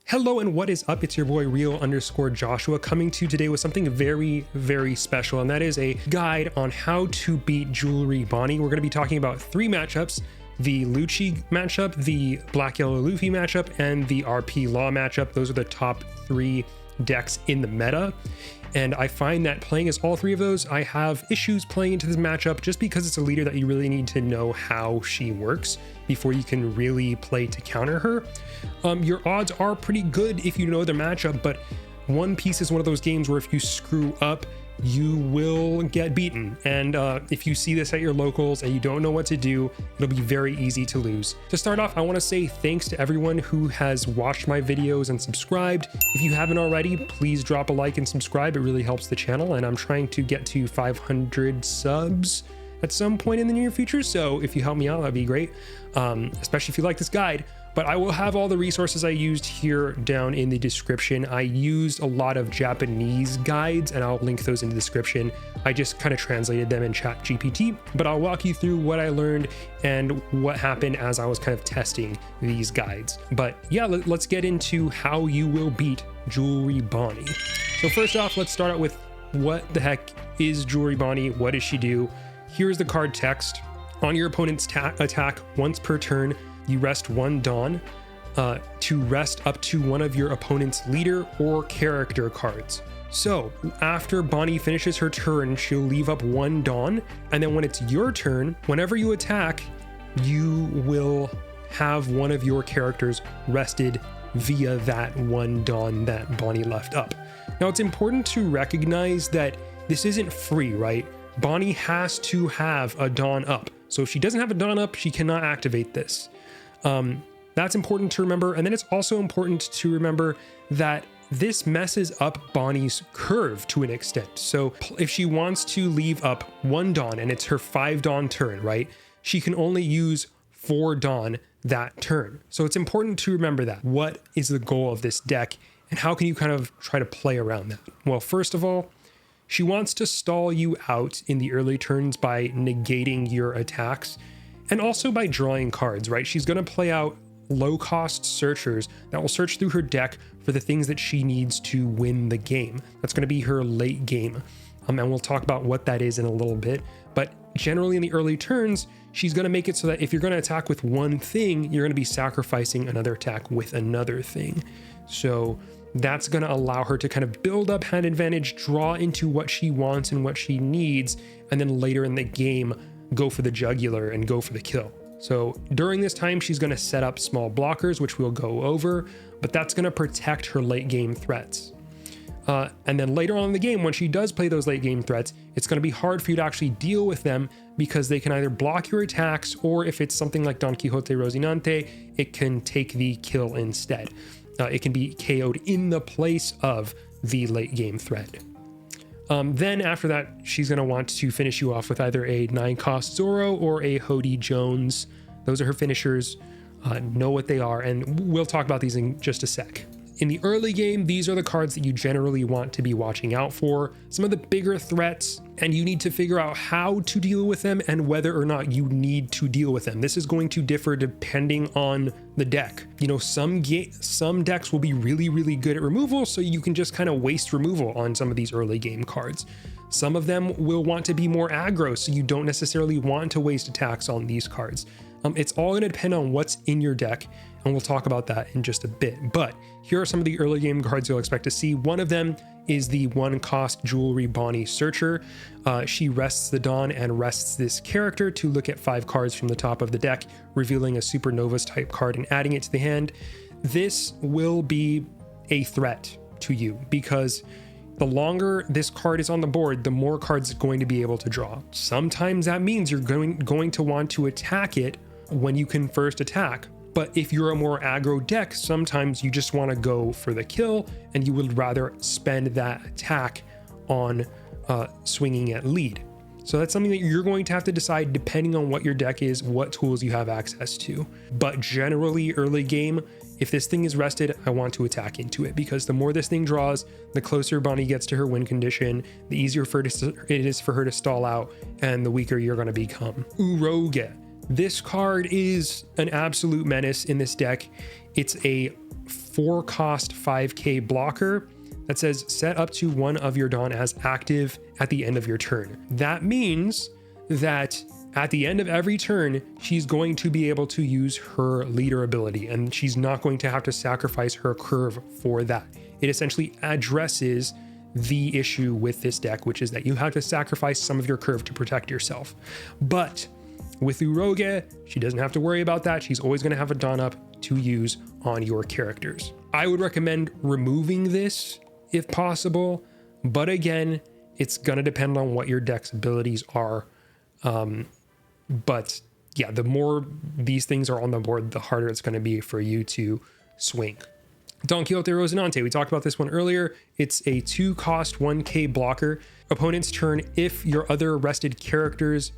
Hello and what is up? It's your boy Real_Joshua coming to you today with something very special, and that is a guide on how to beat Jewelry Bonney. We're going to be talking about 3 matchups: the Lucci matchup, the Black Yellow Luffy matchup, and the RP Law matchup. Those are the top 3 decks in the meta. And I find that playing as all 3 of those, I have issues playing into this matchup just because it's a leader that you really need to know how she works before you can really play to counter her. Your odds are pretty good if you know the matchup, but One Piece is one of those games where if you screw up, you will get beaten. And if you see this at your locals and you don't know what to do, it'll be very easy to lose. To start off, I want to say thanks to everyone who has watched my videos and subscribed. If you haven't already, please drop a like and subscribe. It really helps the channel, and I'm trying to get to 500 subs at some point in the near future. So if you help me out, that'd be great, especially if you like this guide. But I will have all the resources I used here down in the description. I used a lot of Japanese guides, and I'll link those in the description. I just kind of translated them in ChatGPT, but I'll walk you through what I learned and what happened as I was kind of testing these guides. But yeah, let's get into how you will beat Jewelry Bonney. So first off, let's start out with what the heck is Jewelry Bonney? What does she do? Here's the card text. On your opponent's attack once per turn, you rest 1 Dawn to rest up to one of your opponent's leader or character cards. So after Bonney finishes her turn, she'll leave up 1 Dawn, and then when it's your turn, whenever you attack, you will have one of your characters rested via that 1 Dawn that Bonney left up. Now it's important to recognize that this isn't free, right? Bonney has to have a Dawn up. So if she doesn't have a Dawn up, she cannot activate this. That's important to remember. And then it's also important to remember that this messes up Bonney's curve to an extent. So if she wants to leave up 1 Dawn and it's her 5 Dawn turn, right? She can only use 4 Dawn that turn. So it's important to remember that. What is the goal of this deck and how can you kind of try to play around that? Well, first of all, she wants to stall you out in the early turns by negating your attacks and also by drawing cards, right? She's going to play out low-cost searchers that will search through her deck for the things that she needs to win the game. That's going to be her late game. And we'll talk about what that is in a little bit. But generally in the early turns, she's going to make it so that if you're going to attack with one thing, you're going to be sacrificing another attack with another thing. So that's going to allow her to kind of build up hand advantage, draw into what she wants and what she needs, and then later in the game, go for the jugular and go for the kill. So during this time, she's going to set up small blockers, which we'll go over, but that's going to protect her late game threats. And then later on in the game, when she does play those late game threats, it's going to be hard for you to actually deal with them because they can either block your attacks, or if it's something like Don Quixote Rocinante, it can take the kill instead. It can be KO'd in the place of the late game threat. Then after that, she's going to want to finish you off with either a 9-cost Zoro or a Hody Jones. Those are her finishers. Know what they are, and we'll talk about these in just a sec. In the early game, these are the cards that you generally want to be watching out for. Some of the bigger threats, and you need to figure out how to deal with them and whether or not you need to deal with them. This is going to differ depending on the deck. You know, some decks will be really good at removal, so you can just kind of waste removal on some of these early game cards. Some of them will want to be more aggro, so you don't necessarily want to waste attacks on these cards. It's all going to depend on what's in your deck, and we'll talk about that in just a bit. But here are some of the early game cards you'll expect to see. One of them is the 1-cost Jewelry Bonney Searcher. She rests the Dawn and rests this character to look at 5 cards from the top of the deck, revealing a Supernovas type card and adding it to the hand. This will be a threat to you because the longer this card is on the board, the more cards it's going to be able to draw. Sometimes that means you're going to want to attack it when you can first attack. But if you're a more aggro deck, sometimes you just want to go for the kill and you would rather spend that attack on swinging at lead. So that's something that you're going to have to decide depending on what your deck is, what tools you have access to. But generally early game, if this thing is rested, I want to attack into it because the more this thing draws, the closer Bonney gets to her win condition, the easier it is for her to stall out, and the weaker you're going to become. Uroge. This card is an absolute menace in this deck. It's a 4-cost 5k blocker that says set up to one of your Dawn as active at the end of your turn. That means that at the end of every turn, she's going to be able to use her leader ability, and she's not going to have to sacrifice her curve for that. It essentially addresses the issue with this deck, which is that you have to sacrifice some of your curve to protect yourself. But with Uroge, she doesn't have to worry about that. She's always going to have a Dawn up to use on your characters. I would recommend removing this if possible, but again, it's going to depend on what your deck's abilities are. But yeah, the more these things are on the board, the harder it's going to be for you to swing. Don Quixote Rocinante, we talked about this one earlier. It's a 2-cost 1k blocker. Opponent's turn, if one of your other rested characters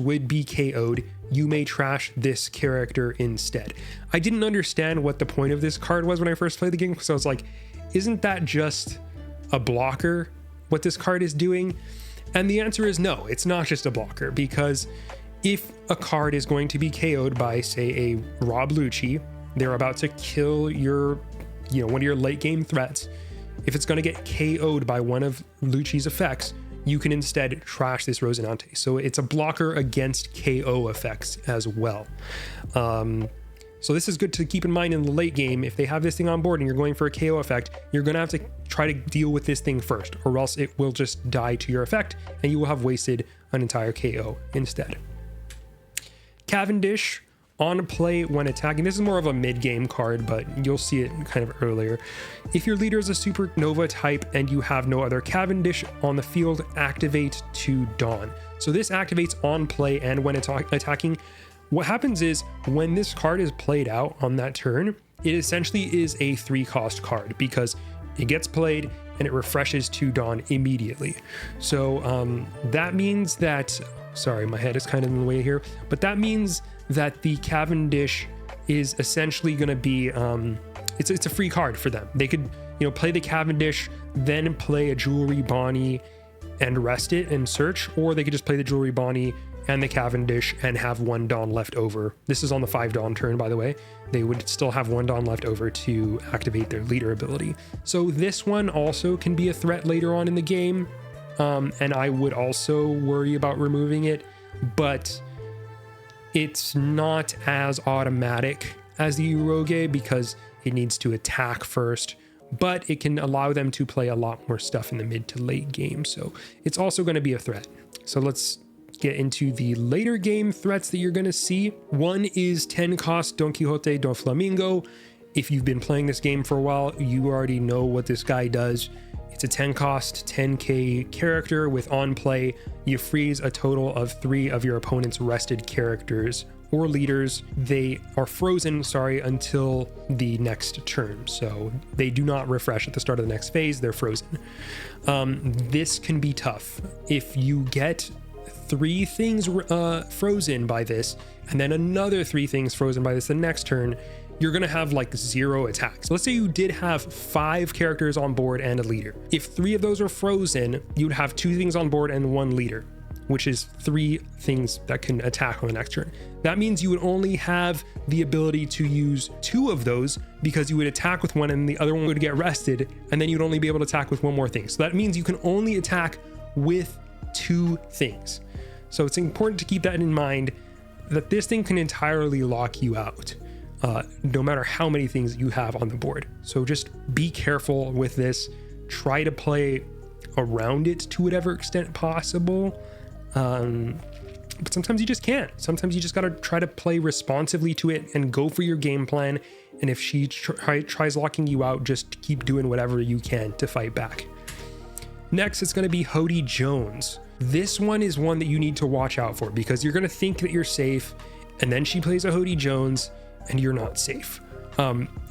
would be KO'd, you may trash this character instead. I didn't understand what the point of this card was when I first played the game, because I was like, isn't that just a blocker, what this card is doing? And the answer is no, it's not just a blocker, because if a card is going to be KO'd by, say, a Rob Lucci, they're about to kill your, one of your late game threats. If it's going to get KO'd by one of Lucci's effects, you can instead trash this Rocinante. So it's a blocker against KO effects as well. So this is good to keep in mind in the late game. If they have this thing on board and you're going for a KO effect, you're going to have to try to deal with this thing first, or else it will just die to your effect and you will have wasted an entire KO instead. Cavendish, on play when attacking. This is more of a mid-game card, but you'll see it kind of earlier. If your leader is a supernova type and you have no other Cavendish on the field, activate to Dawn. So this activates on play and when attacking. What happens is when this card is played out on that turn, it essentially is a 3-cost card because it gets played and it refreshes to Dawn immediately. So that means that, sorry, my head is kind of in the way here, but that means that the Cavendish is essentially going to be, it's a free card for them. They could, play the Cavendish, then play a Jewelry Bonney and rest it and search, or they could just play the Jewelry Bonney and the Cavendish and have 1 Dawn left over. This is on the 5 Dawn turn, by the way. They would still have 1 Dawn left over to activate their leader ability. So this one also can be a threat later on in the game, and I would also worry about removing it, but it's not as automatic as the Uroge because it needs to attack first, but it can allow them to play a lot more stuff in the mid to late game. So it's also going to be a threat. So let's get into the later game threats that you're going to see. One is 10-cost Don Quixote do Flamingo. If you've been playing this game for a while, you already know what this guy does. It's a 10-cost, 10k character with on play. You freeze a total of 3 of your opponent's rested characters or leaders. They are frozen, until the next turn. So they do not refresh at the start of the next phase. They're frozen. This can be tough. If you get 3 things frozen by this, and then another 3 things frozen by this the next turn, you're going to have like 0 attacks. Let's say you did have 5 characters on board and a leader. If 3 of those are frozen, you'd have 2 things on board and 1 leader, which is 3 things that can attack on the next turn. That means you would only have the ability to use 2 of those because you would attack with 1 and the other one would get rested, and then you'd only be able to attack with 1 more thing. So that means you can only attack with 2 things. So it's important to keep that in mind, that this thing can entirely lock you out. No matter how many things you have on the board. So just be careful with this. Try to play around it to whatever extent possible. But sometimes you just can't. Sometimes you just got to try to play responsively to it and go for your game plan. And if she tries locking you out, just keep doing whatever you can to fight back. Next, it's going to be Hody Jones. This one is one that you need to watch out for because you're going to think that you're safe, and then she plays a Hody Jones and you're not safe.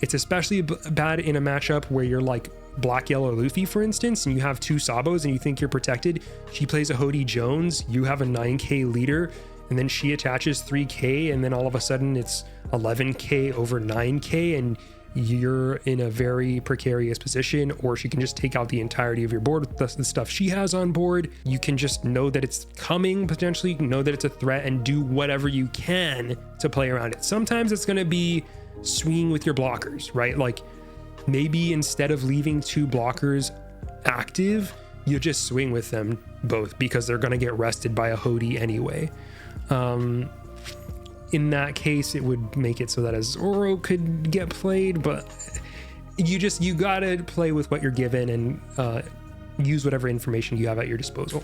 It's especially bad in a matchup where you're like Black Yellow Luffy, for instance, and you have 2 Sabos and you think you're protected. She plays a Hody Jones, you have a 9k leader, and then she attaches 3k, and then all of a sudden it's 11k over 9k, and you're in a very precarious position. Or she can just take out the entirety of your board with the stuff she has on board. You can just know that it's coming, potentially know that it's a threat, and do whatever you can to play around it. Sometimes it's going to be swinging with your blockers, right? Like maybe instead of leaving 2 blockers active, you just swing with them both because they're going to get rested by a Hody anyway. In that case, it would make it so that a Zoro could get played, but you gotta play with what you're given and use whatever information you have at your disposal.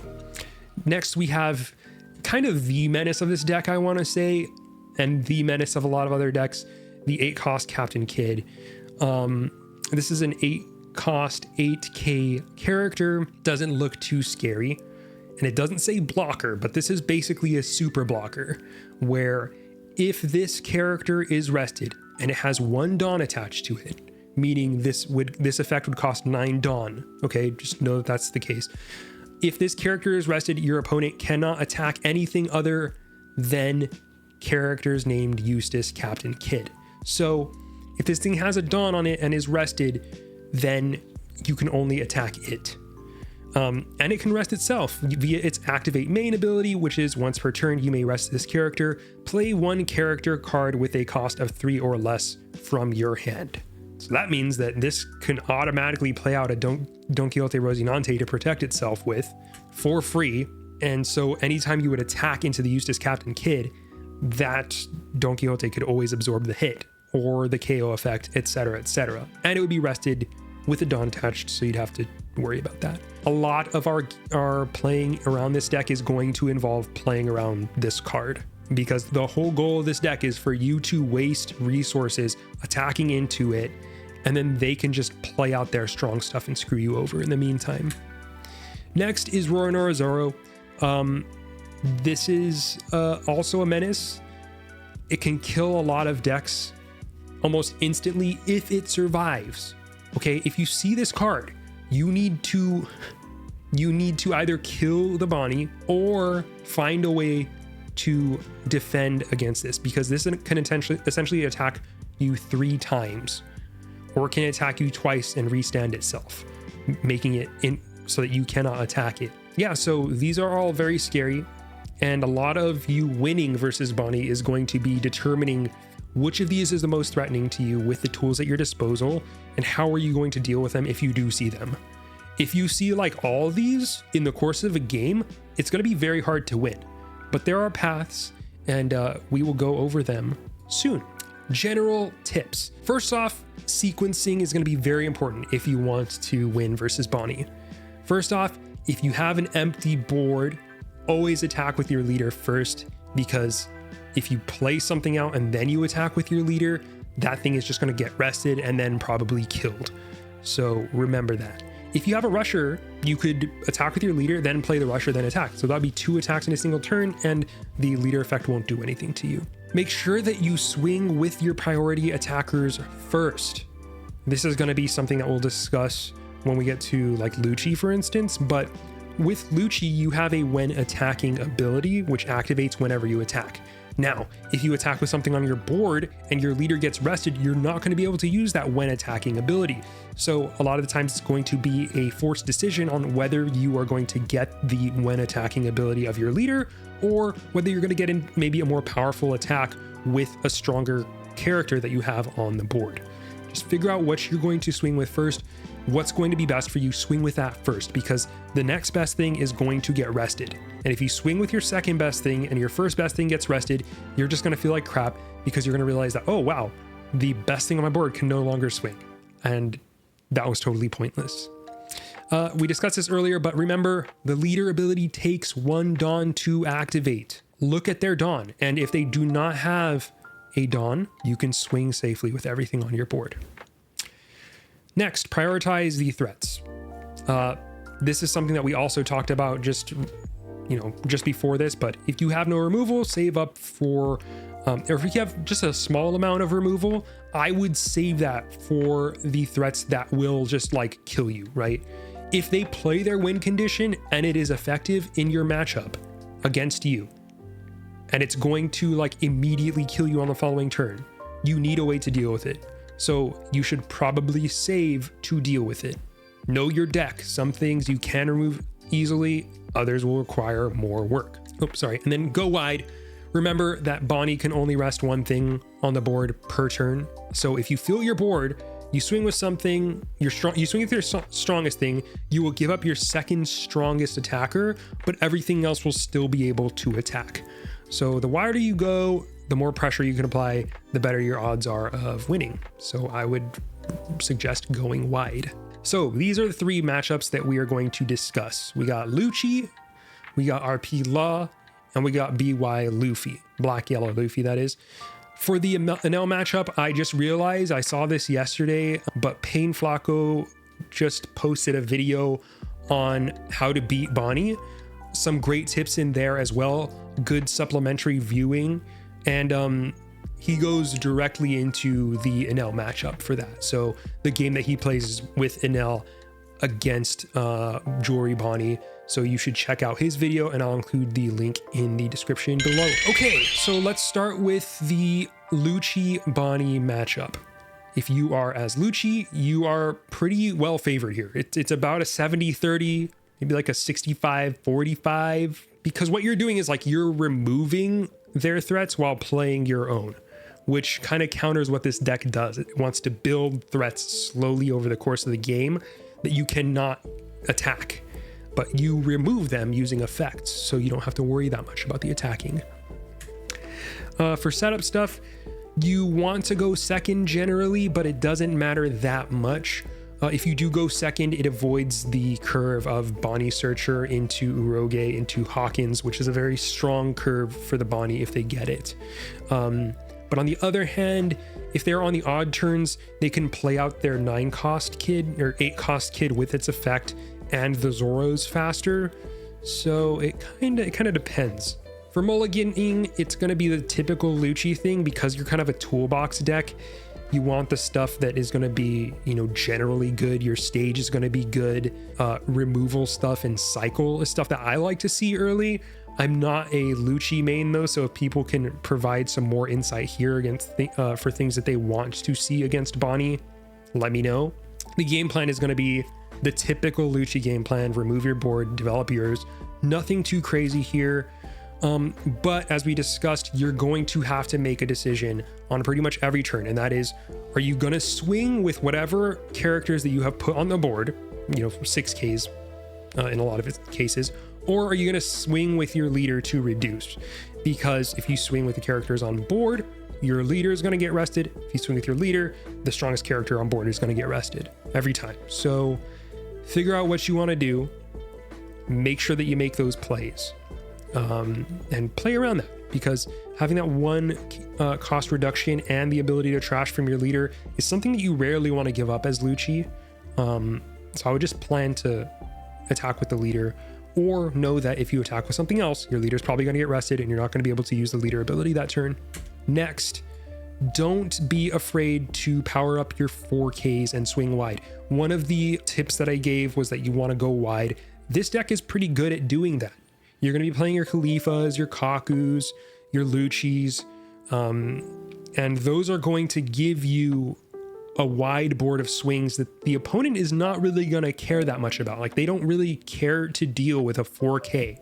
Next, we have kind of the menace of this deck, I want to say, and the menace of a lot of other decks, the 8-cost Captain Kidd. This is an 8-cost 8k character. Doesn't look too scary, and it doesn't say blocker, but this is basically a super blocker where if this character is rested and it has 1 Dawn attached to it, meaning this effect would cost 9 Dawn. Okay, just know that that's the case. If this character is rested, your opponent cannot attack anything other than characters named Eustace Captain Kidd. So if this thing has a Dawn on it and is rested, then you can only attack it. And it can rest itself via its activate main ability, which is once per turn you may rest this character. Play 1 character card with a cost of 3 or less from your hand. So that means that this can automatically play out a Don Quixote Rocinante to protect itself with for free. And so anytime you would attack into the Eustace Captain Kidd, that Don Quixote could always absorb the hit or the KO effect, etc., etc. And it would be rested with a Dawn attached, so you'd have to worry about that. A lot of our playing around this deck is going to involve playing around this card, because the whole goal of this deck is for you to waste resources attacking into it, and then they can just play out their strong stuff and screw you over in the meantime. Next is Roronoa Zoro. This is also a menace. It can kill a lot of decks almost instantly if it survives. Okay, if you see this card, you need to either kill the Bonney or find a way to defend against this, because this can essentially attack you 3 times, or can attack you twice and restand itself, making it so that you cannot attack it. Yeah, so these are all very scary, and a lot of you winning versus Bonney is going to be determining which of these is the most threatening to you with the tools at your disposal, and how are you going to deal with them if you do see them. If you see like all these in the course of a game, it's going to be very hard to win, but there are paths, and we will go over them soon. General tips. First off, sequencing is going to be very important if you want to win versus Bonney. First off, if you have an empty board, always attack with your leader first, because if you play something out and then you attack with your leader, that thing is just going to get rested and then probably killed. So remember that. If you have a rusher, you could attack with your leader, then play the rusher, then attack. So that'll be 2 attacks in a single turn, and the leader effect won't do anything to you. Make sure that you swing with your priority attackers first. This is going to be something that we'll discuss when we get to like Lucci, for instance, but with Lucci, you have a when attacking ability, which activates whenever you attack. Now, if you attack with something on your board and your leader gets rested, you're not going to be able to use that when attacking ability. So a lot of the times it's going to be a forced decision on whether you are going to get the when attacking ability of your leader, or whether you're going to get in maybe a more powerful attack with a stronger character that you have on the board. Just figure out what you're going to swing with first. What's going to be best for you, swing with that first, because the next best thing is going to get rested. And if you swing with your second best thing and your first best thing gets rested, you're just going to feel like crap, because you're going to realize that, oh wow, the best thing on my board can no longer swing. And that was totally pointless. We discussed this earlier, but remember, the leader ability takes 1 Dawn to activate. Look at their Dawn, and if they do not have a Dawn, you can swing safely with everything on your board. Next, prioritize the threats. This is something that we also talked about just before this, but if you have no removal, save up for, or if you have just a small amount of removal, I would save that for the threats that will just like kill you, right? If they play their win condition and it is effective in your matchup against you, and it's going to like immediately kill you on the following turn, you need a way to deal with it. So you should probably save to deal with it. Know your deck. Some things you can remove easily, others will require more work. And then go wide. Remember that Bonney can only rest one thing on the board per turn. So if you fill your board, you swing with something, you swing with your strongest thing, you will give up your second strongest attacker, but everything else will still be able to attack. So the wider you go, the more pressure you can apply, the better your odds are of winning. So I would suggest going wide. So these are the three matchups that we are going to discuss. We got Lucci, we got RP Law, and we got BY Luffy, Black Yellow Luffy that is. For the Enel matchup, I just realized I saw this yesterday, but Pain Flaco just posted a video on how to beat Bonney. Some great tips in there as well, good supplementary viewing, and he goes directly into the Enel matchup for that. So the game that he plays with Enel against Jewelry Bonney. So you should check out his video, and I'll include the link in the description below. Okay, so let's start with the Lucci Bonney matchup. If you are as Lucci, you are pretty well favored here. It's about a 70-30, maybe like a 65-45, because what you're doing is like you're removing their threats while playing your own, which kind of counters what this deck does. It wants to build threats slowly over the course of the game that you cannot attack, but you remove them using effects, so you don't have to worry that much about the attacking. For setup stuff, you want to go second generally, but it doesn't matter that much. If you do go second, it avoids the curve of Bonney Searcher into Uroge, into Hawkins, which is a very strong curve for the Bonney if they get it. But on the other hand, if they're on the odd turns, they can play out their 9-cost kid or 8-cost kid with its effect and the Zoros faster. So it kind of depends. For mulliganing, it's going to be the typical Lucci thing because you're kind of a toolbox deck. You want the stuff that is going to be, generally good. Your stage is going to be good. Removal stuff and cycle is stuff that I like to see early. I'm not a Lucci main though, so if people can provide some more insight here against for things that they want to see against Bonney, let me know. The game plan is going to be the typical Lucci game plan. Remove your board, develop yours. Nothing too crazy here. But as we discussed, you're going to have to make a decision on pretty much every turn, and that is, are you going to swing with whatever characters that you have put on the board, 6Ks in a lot of cases, or are you going to swing with your leader to reduce? Because if you swing with the characters on board, your leader is going to get rested. If you swing with your leader, the strongest character on board is going to get rested every time. So figure out what you want to do. Make sure that you make those plays. And play around that, because having that one cost reduction and the ability to trash from your leader is something that you rarely want to give up as Lucci. So I would just plan to attack with the leader, or know that if you attack with something else, your leader's probably going to get rested and you're not going to be able to use the leader ability that turn. Next, don't be afraid to power up your 4Ks and swing wide. One of the tips that I gave was that you want to go wide. This deck is pretty good at doing that. You're going to be playing your Khalifas, your Kakus, your Luccis, and those are going to give you a wide board of swings that the opponent is not really going to care that much about. Like, they don't really care to deal with a 4K.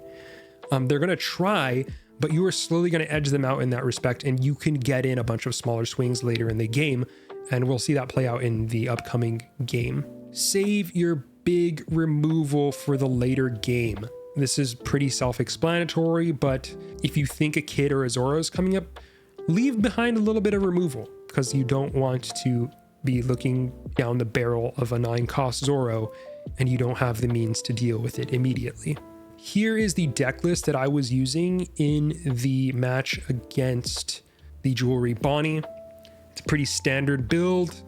They're going to try, but you are slowly going to edge them out in that respect, and you can get in a bunch of smaller swings later in the game, and we'll see that play out in the upcoming game. Save your big removal for the later game. This is pretty self-explanatory, but if you think a Kid or a Zoro is coming up, leave behind a little bit of removal, because you don't want to be looking down the barrel of a 9-cost Zoro and you don't have the means to deal with it immediately. Here is the deck list that I was using in the match against the Jewelry Bonney. It's a pretty standard build.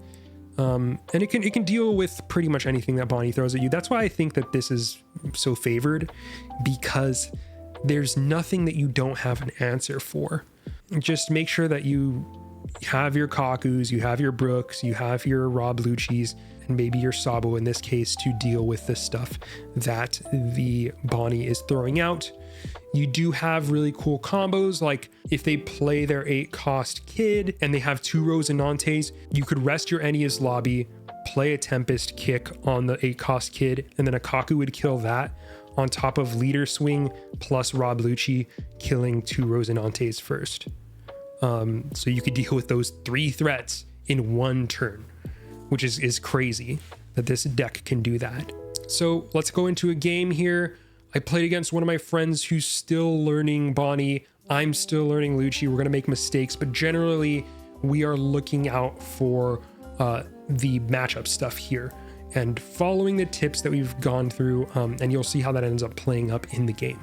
And it can deal with pretty much anything that Bonney throws at you. That's why I think that this is so favored, because there's nothing that you don't have an answer for. Just make sure that you have your Kakus, you have your Brooks, you have your Rob Luccis, and maybe your Sabo in this case to deal with the stuff that the Bonney is throwing out. You do have really cool combos, like if they play their 8-cost Kid and they have 2 Rosinantes, you could rest your Ennia's Lobby, play a Tempest kick on the 8-cost Kid, and then a Kaku would kill that on top of leader swing plus Rob Lucci killing 2 Rosinantes first. So you could deal with those 3 threats in 1 turn, which is crazy that this deck can do that. So let's go into a game here. I played against one of my friends who's still learning Bonney. I'm still learning Lucci. We're going to make mistakes, but generally we are looking out for the matchup stuff here and following the tips that we've gone through, and you'll see how that ends up playing up in the game.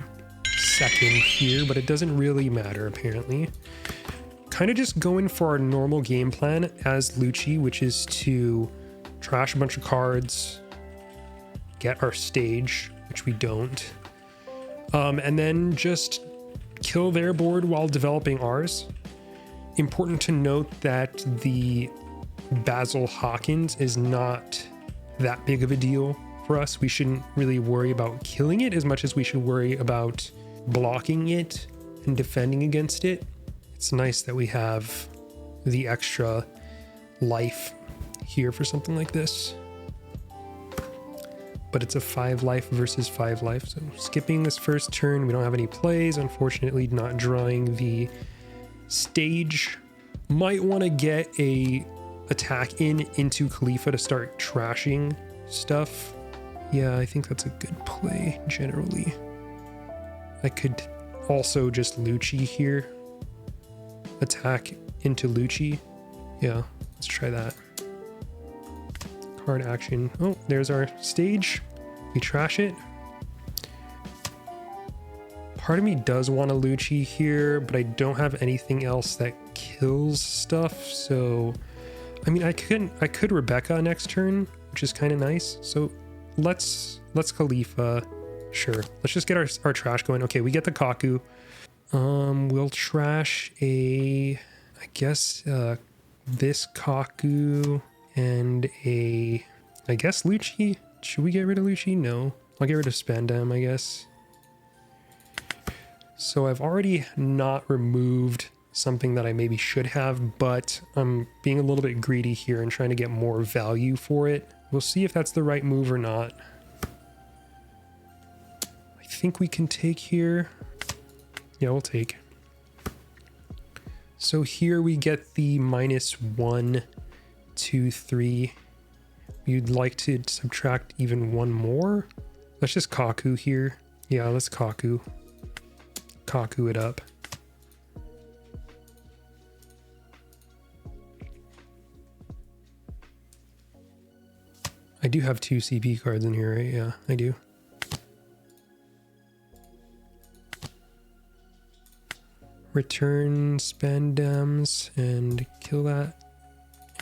Second here, but it doesn't really matter apparently. Kind of just going for our normal game plan as Lucci, which is to trash a bunch of cards, get our stage, which we don't, and then just kill their board while developing ours. Important to note that the Basil Hawkins is not that big of a deal for us. We shouldn't really worry about killing it as much as we should worry about blocking it and defending against it. It's nice that we have the extra life here for something like this. But it's a 5 life versus 5 life. So skipping this first turn, we don't have any plays. Unfortunately, not drawing the stage. Might want to get a attack into Khalifa to start trashing stuff. Yeah, I think that's a good play generally. I could also just Lucci here. Attack into Lucci. Yeah, let's try that. Card action. Oh, there's our stage. We trash it. Part of me does want a Lucci here, but I don't have anything else that kills stuff. So, I mean, I could Rebecca next turn, which is kind of nice. So let's Khalifa. Sure. Let's just get our trash going. Okay, we get the Kaku. We'll trash I guess this Kaku and I guess Lucci. Should we get rid of Lucci? No. I'll get rid of Spandam, I guess. So I've already not removed something that I maybe should have, but I'm being a little bit greedy here and trying to get more value for it. We'll see if that's the right move or not. I think we can take here. Yeah, we'll take. So here we get the -1, 2, 3. You'd like to subtract even 1 more? Let's just Kaku here. Yeah, let's Kaku. Kaku it up. I do have 2 CP cards in here, right? Yeah, I do. Return Spandams and kill that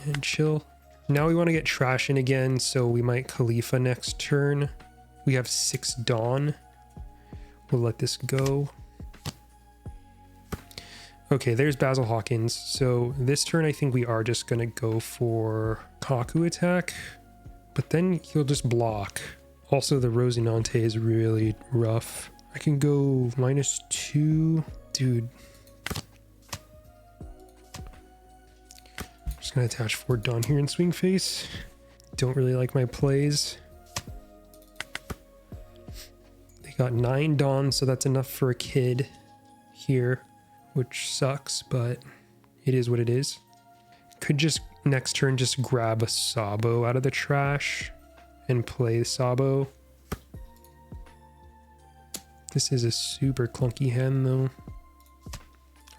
and chill. Now we want to get trash in again, so we might Khalifa next turn. We have 6 Dawn. We'll let this go. Okay, there's Basil Hawkins. So this turn I think we are just gonna go for Kaku attack, but then he'll just block. Also the Rosinante is really rough. I can go -2. Dude. Just gonna attach 4 Dawn here in swing face. Don't really like my plays. They got 9 Dawn, so that's enough for a kid here, which sucks, but it is what it is. Could just next turn just grab a Sabo out of the trash and play Sabo. This is a super clunky hand though.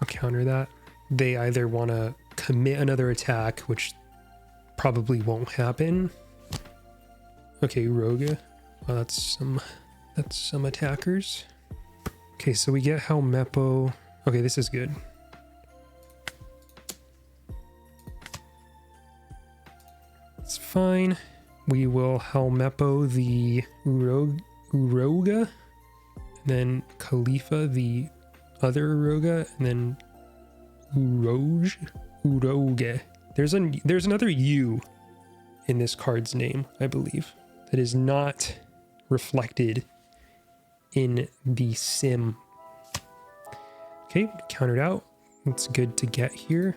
I'll counter that. They either want to commit another attack, which probably won't happen. Okay, Roga. Well, that's some attackers. Okay, so we get Helmeppo. Okay, this is good. It's fine. We will Helmeppo the Uroga, and then Khalifa the other Uroga, and then Uroge. There's another U in this card's name, I believe, that is not reflected in the sim. Okay, countered out. It's good to get here.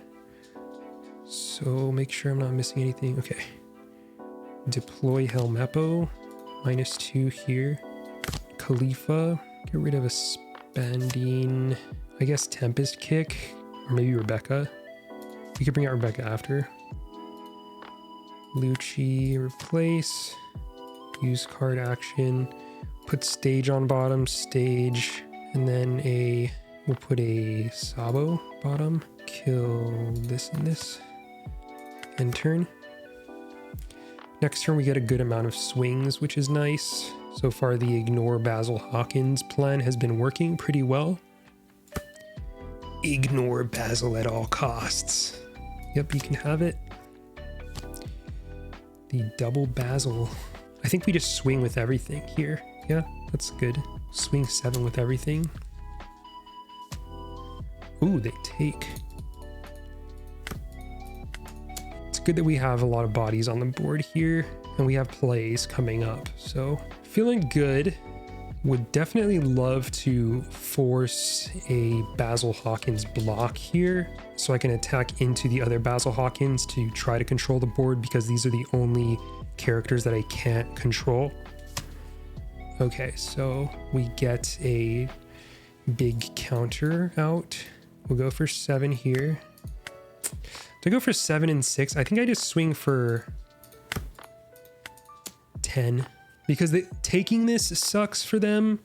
So make sure I'm not missing anything. Okay. Deploy Helmeppo. -2 here. Khalifa. Get rid of a spending, I guess Tempest Kick, or maybe Rebecca. We could bring out Rebecca after. Lucci, replace. Use card action. Put stage on bottom, stage. And then we'll put a Sabo bottom. Kill this and this. End turn. Next turn we get a good amount of swings, which is nice. So far the ignore Basil Hawkins plan has been working pretty well. Ignore Basil at all costs. Yep, you can have it. The double Basil. I think we just swing with everything here. Yeah, that's good. Swing 7 with everything. Ooh, they take. It's good that we have a lot of bodies on the board here, and we have plays coming up. So feeling good. Would definitely love to force a Basil Hawkins block here so I can attack into the other Basil Hawkins to try to control the board, because these are the only characters that I can't control. Okay, so we get a big counter out. We'll go for 7 here. To go for 7 and 6, I think I just swing for 10. Because taking this sucks for them,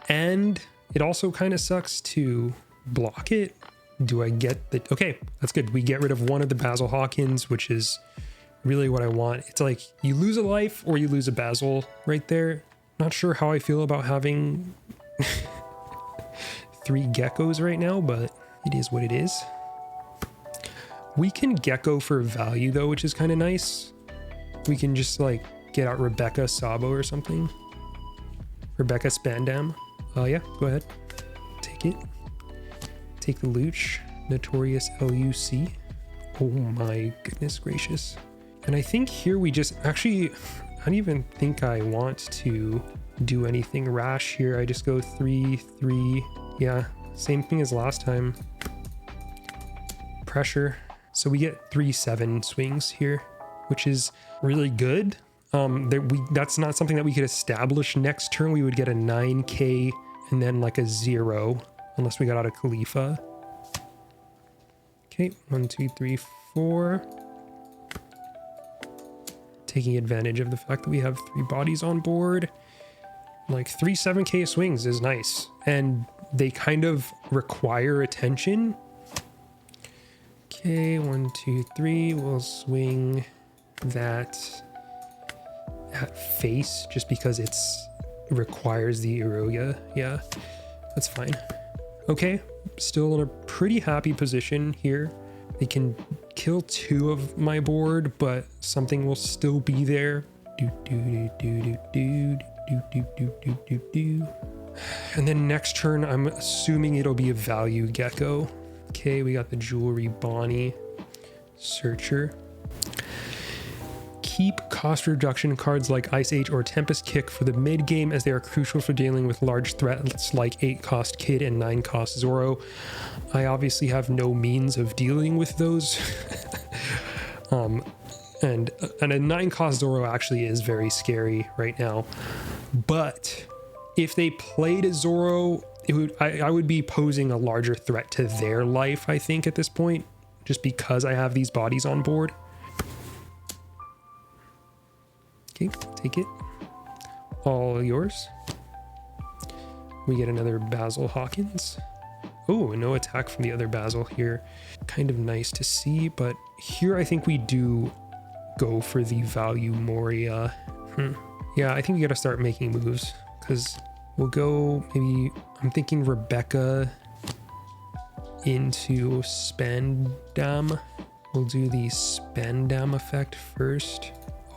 and it also kind of sucks to block it. Do I get the... Okay, that's good. We get rid of one of the Basil Hawkins, which is really what I want. It's like you lose a life or you lose a Basil right there. Not sure how I feel about having 3 geckos right now, but it is what it is. We can gecko for value though, which is kind of nice. We can just like get out Rebecca Sabo or something. Rebecca Spandam. Yeah, go ahead. Take it. Take the Luch. Notorious LUC. Oh my goodness gracious. And I think here we just actually, I don't even think I want to do anything rash here. I just go 3, 3. Yeah, same thing as last time. Pressure. So we get 3, 7 swings here, which is really good. That's not something that we could establish next turn. We would get a 9k and then like a 0 unless we got out of Khalifa. Okay, 1, 2, 3, 4. Taking advantage of the fact that we have 3 bodies on board. Like 3 7k swings is nice, and they kind of require attention. Okay, 1, 2, 3. We'll swing that at face just because it requires the Iroga. Yeah, that's fine. Okay, still in a pretty happy position here. They can kill 2 of my board, but something will still be there. And then next turn, I'm assuming it'll be a value gecko. Okay, we got the Jewelry Bonney Searcher. Keep cost reduction cards like Ice Age or Tempest Kick for the mid game, as they are crucial for dealing with large threats like 8 cost Kid and 9 cost Zoro. I obviously have no means of dealing with those. And a 9 cost Zoro actually is very scary right now. But if they played a Zoro, I would be posing a larger threat to their life, I think, at this point, just because I have these bodies on board. Okay, take it. All yours. We get another Basil Hawkins. Oh, no attack from the other Basil here. Kind of nice to see, but here I think we do go for the value Moria. Yeah, I think we gotta start making moves, because we'll go maybe, I'm thinking Rebecca into Spandam. We'll do the Spandam effect first.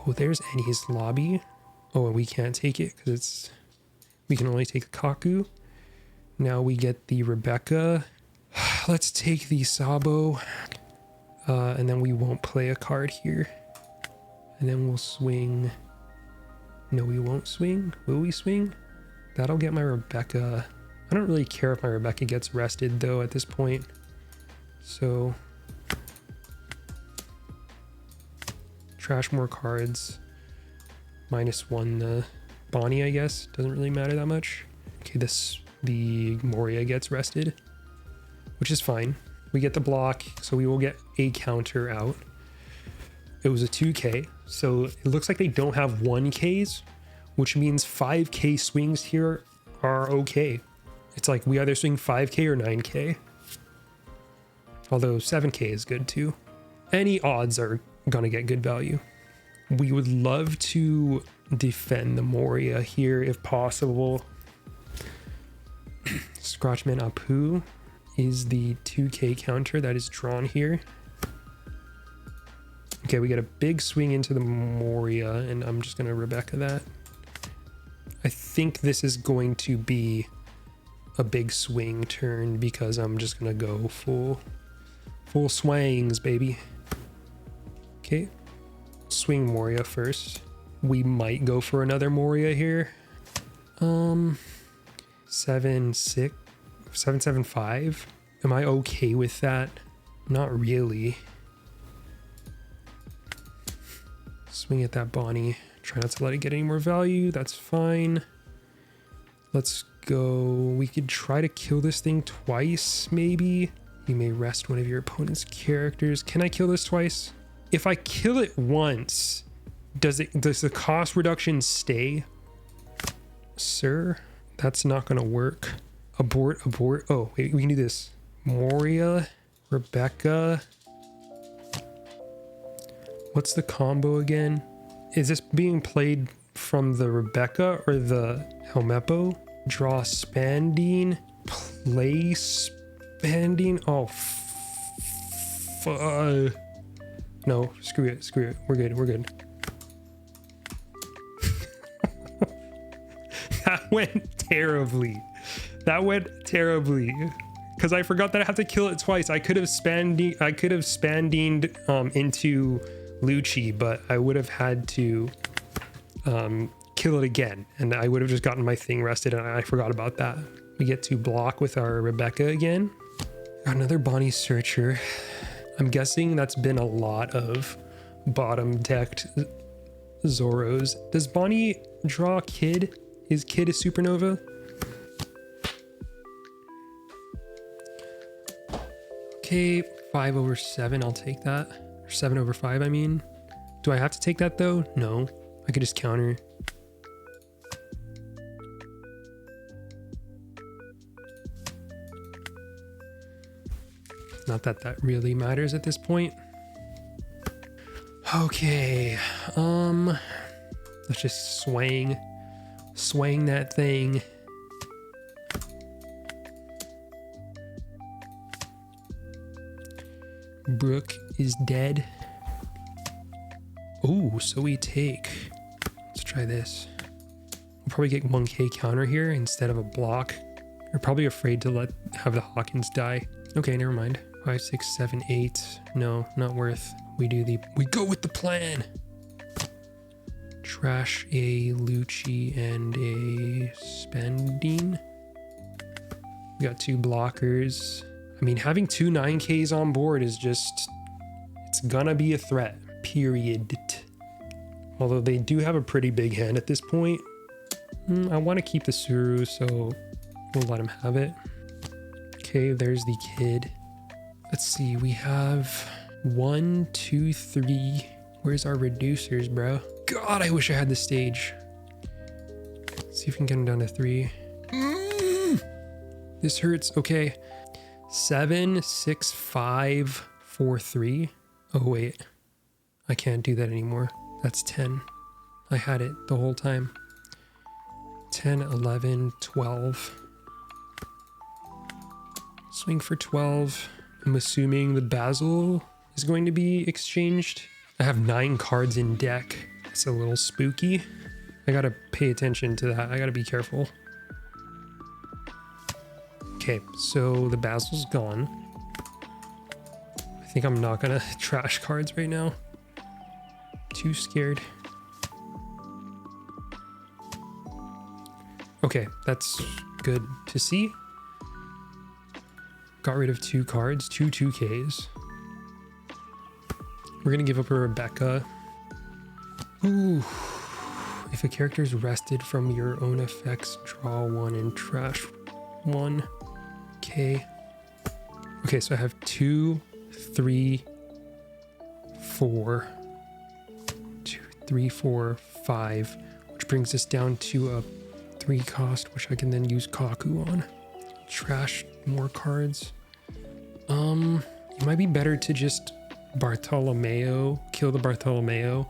Oh, there's Annie's lobby. Oh, and we can't take it because we can only take the Kaku. Now we get the Rebecca. Let's take the Sabo. And then we won't play a card here. And then we'll swing. No, we won't swing. Will we swing? That'll get my Rebecca. I don't really care if my Rebecca gets rested though at this point. So trash more cards. -1 the Bonney, I guess. Doesn't really matter that much. Okay, the Moria gets rested, which is fine. We get the block, so we will get a counter out. It was a 2K, so it looks like they don't have 1Ks, which means 5K swings here are okay. It's like we either swing 5K or 9K. Although 7K is good too. Any odds are gonna get good value. We would love to defend the Moria here if possible. Scratchman Apu is the 2K counter that is drawn here. Okay, we get a big swing into the Moria, and I'm just gonna Rebecca that. I think this is going to be a big swing turn because I'm just gonna go full swings, baby. Okay, swing Moria first. We might go for another Moria here. 775. Am I okay with that? Not really. Swing at that Bonney. Try not to let it get any more value. That's fine. Let's go. We could try to kill this thing twice, maybe. You may rest one of your opponent's characters. Can I kill this twice? If I kill it once, does the cost reduction stay? Sir, that's not gonna work. Abort. Oh, wait, we can do this. Moria, Rebecca. What's the combo again? Is this being played from the Rebecca or the Helmeppo? Draw Spandine, play Spandine. Oh, no, screw it. We're good. That went terribly. Because I forgot that I have to kill it twice. I could have spandined into Lucci, but I would have had to kill it again, and I would have just gotten my thing rested, and I forgot about that. We get to block with our Rebecca again. Another Bonney Searcher. I'm guessing that's been a lot of bottom decked Zoros. Does Bonney draw Kid? Is Kid a supernova? Okay, 5/7, I'll take that. Or 7/5, I mean. Do I have to take that though? No, I could just counter. Not that that really matters at this point. Okay, let's just swing that thing. Brooke is dead. Oh, so we take, let's try this. We'll probably get 1K counter here instead of a block. We're probably afraid to have the Hawkins die. Okay, never mind. 5, 6, 7, 8. No, not worth. We go with the plan. Trash a Lucci and a Spendine. We got 2 blockers. I mean, having 2 9Ks on board is just, it's gonna be a threat, period. Although they do have a pretty big hand at this point. I want to keep the Suru, so we'll let him have it. Okay, there's the Kid. Let's see, we have 1, 2, 3. Where's our reducers, bro? God, I wish I had the stage. Let's see if we can get him down to 3. This hurts. Okay. 7, 6, 5, 4, 3. Oh, wait. I can't do that anymore. That's 10. I had it the whole time. 10, 11, 12. Swing for 12. I'm assuming the Basil is going to be exchanged. I have 9 cards in deck. It's a little spooky. I gotta pay attention to that. I gotta be careful. Okay, so the Basil's gone. I think I'm not gonna trash cards right now. Too scared. Okay, that's good to see. Got rid of 2 cards, 2 2Ks. We're gonna give up a Rebecca. Ooh, If a character is rested from your own effects, draw one and trash one. Okay. Okay, so I have 2, 3, 4, 2, 3, 4, 5, which brings us down to a 3 cost, which I can then use Kaku on. Trash more cards. It might be better to just Bartolomeo, kill the Bartolomeo,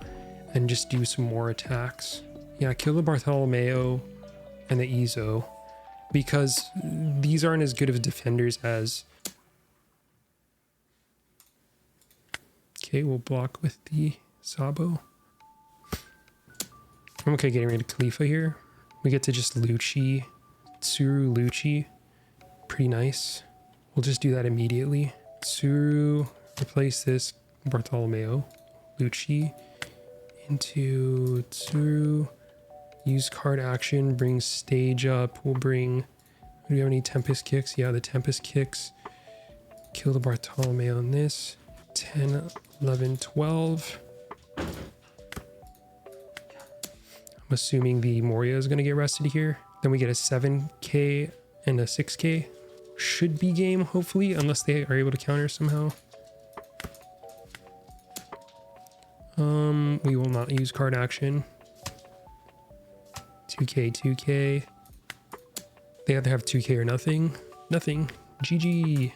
and just do some more attacks. Yeah, kill the Bartolomeo and the Izo, because these aren't as good of defenders as... Okay, we'll block with the Sabo. I'm okay getting rid of Khalifa here. We get to just Lucci, Tsuru, Lucci. Pretty nice. We'll just do that immediately. Tsuru, replace this Bartolomeo, Lucci into Tsuru. Use card action, bring stage up. We'll bring, do we have any Tempest kicks? Yeah, the Tempest kicks. Kill the Bartolomeo on this. 10, 11, 12. I'm assuming the Moria is going to get rested here. Then we get a 7k and a 6k. Should be game, hopefully, unless they are able to counter somehow. We will not use card action. 2k, 2k. They have to have 2k or nothing. Nothing. GG.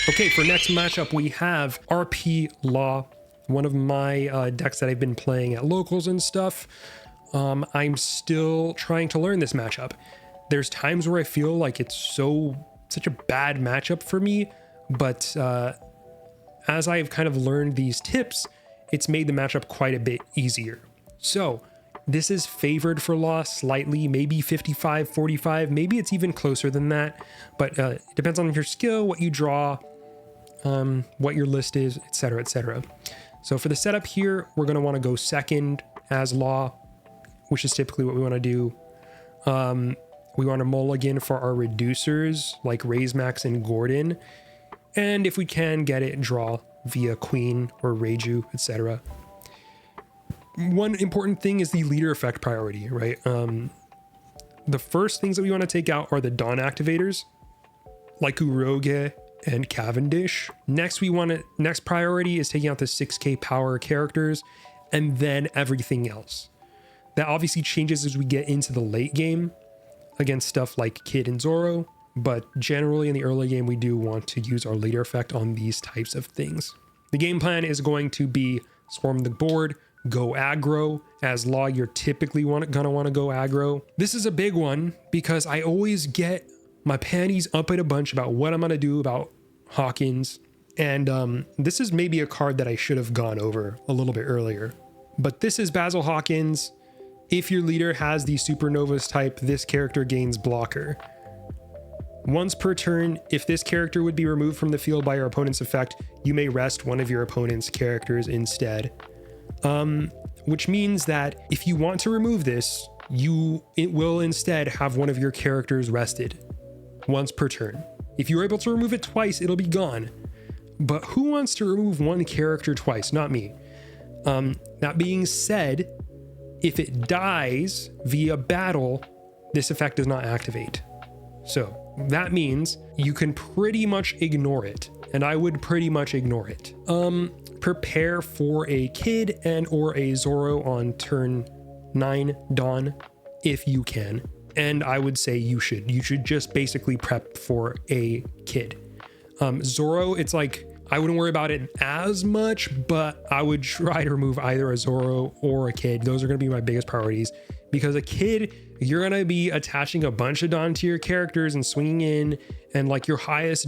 Okay, for next matchup, we have RP Law, one of my decks that I've been playing at locals and stuff. I'm still trying to learn this matchup. There's times where I feel like it's such a bad matchup for me, but as I've kind of learned these tips, it's made the matchup quite a bit easier. So this is favored for Law slightly, maybe 55-45, maybe it's even closer than that, but it depends on your skill, what you draw, what your list is, etc., etc. So for the setup here, we're going to want to go second as Law, which is typically what we want to do. We want to mulligan for our reducers like Raise Max and Gordon. And if we can get it, draw via Queen or Reiju, etc. One important thing is the leader effect priority, right? The first things that we want to take out are the Dawn activators, like Uroge and Cavendish. Next priority is taking out the 6k power characters, and then everything else. That obviously changes as we get into the late game against stuff like Kid and Zoro, but generally in the early game, we do want to use our leader effect on these types of things. The game plan is going to be swarm the board, go aggro. As Law, you're typically gonna want to go aggro. This is a big one because I always get my panties up in a bunch about what I'm gonna do about Hawkins. And this is maybe a card that I should have gone over a little bit earlier. But this is Basil Hawkins. If your leader has the Supernovas type, this character gains blocker. Once per turn, if this character would be removed from the field by your opponent's effect, you may rest one of your opponent's characters instead. Which means that if you want to remove this, it will instead have one of your characters rested once per turn. If you're able to remove it twice, it'll be gone. But who wants to remove one character twice? Not me. That being said, if it dies via battle, this effect does not activate. So that means you can pretty much ignore it, and I would pretty much ignore it. Prepare for a Kid and or a Zoro on turn 9 Dawn if you can. And I would say you should just basically prep for a Kid. Zoro, it's like, I wouldn't worry about it as much, but I would try to remove either a Zoro or a Kid. Those are going to be my biggest priorities, because a Kid, you're going to be attaching a bunch of Dawn to your characters and swinging in, and like your highest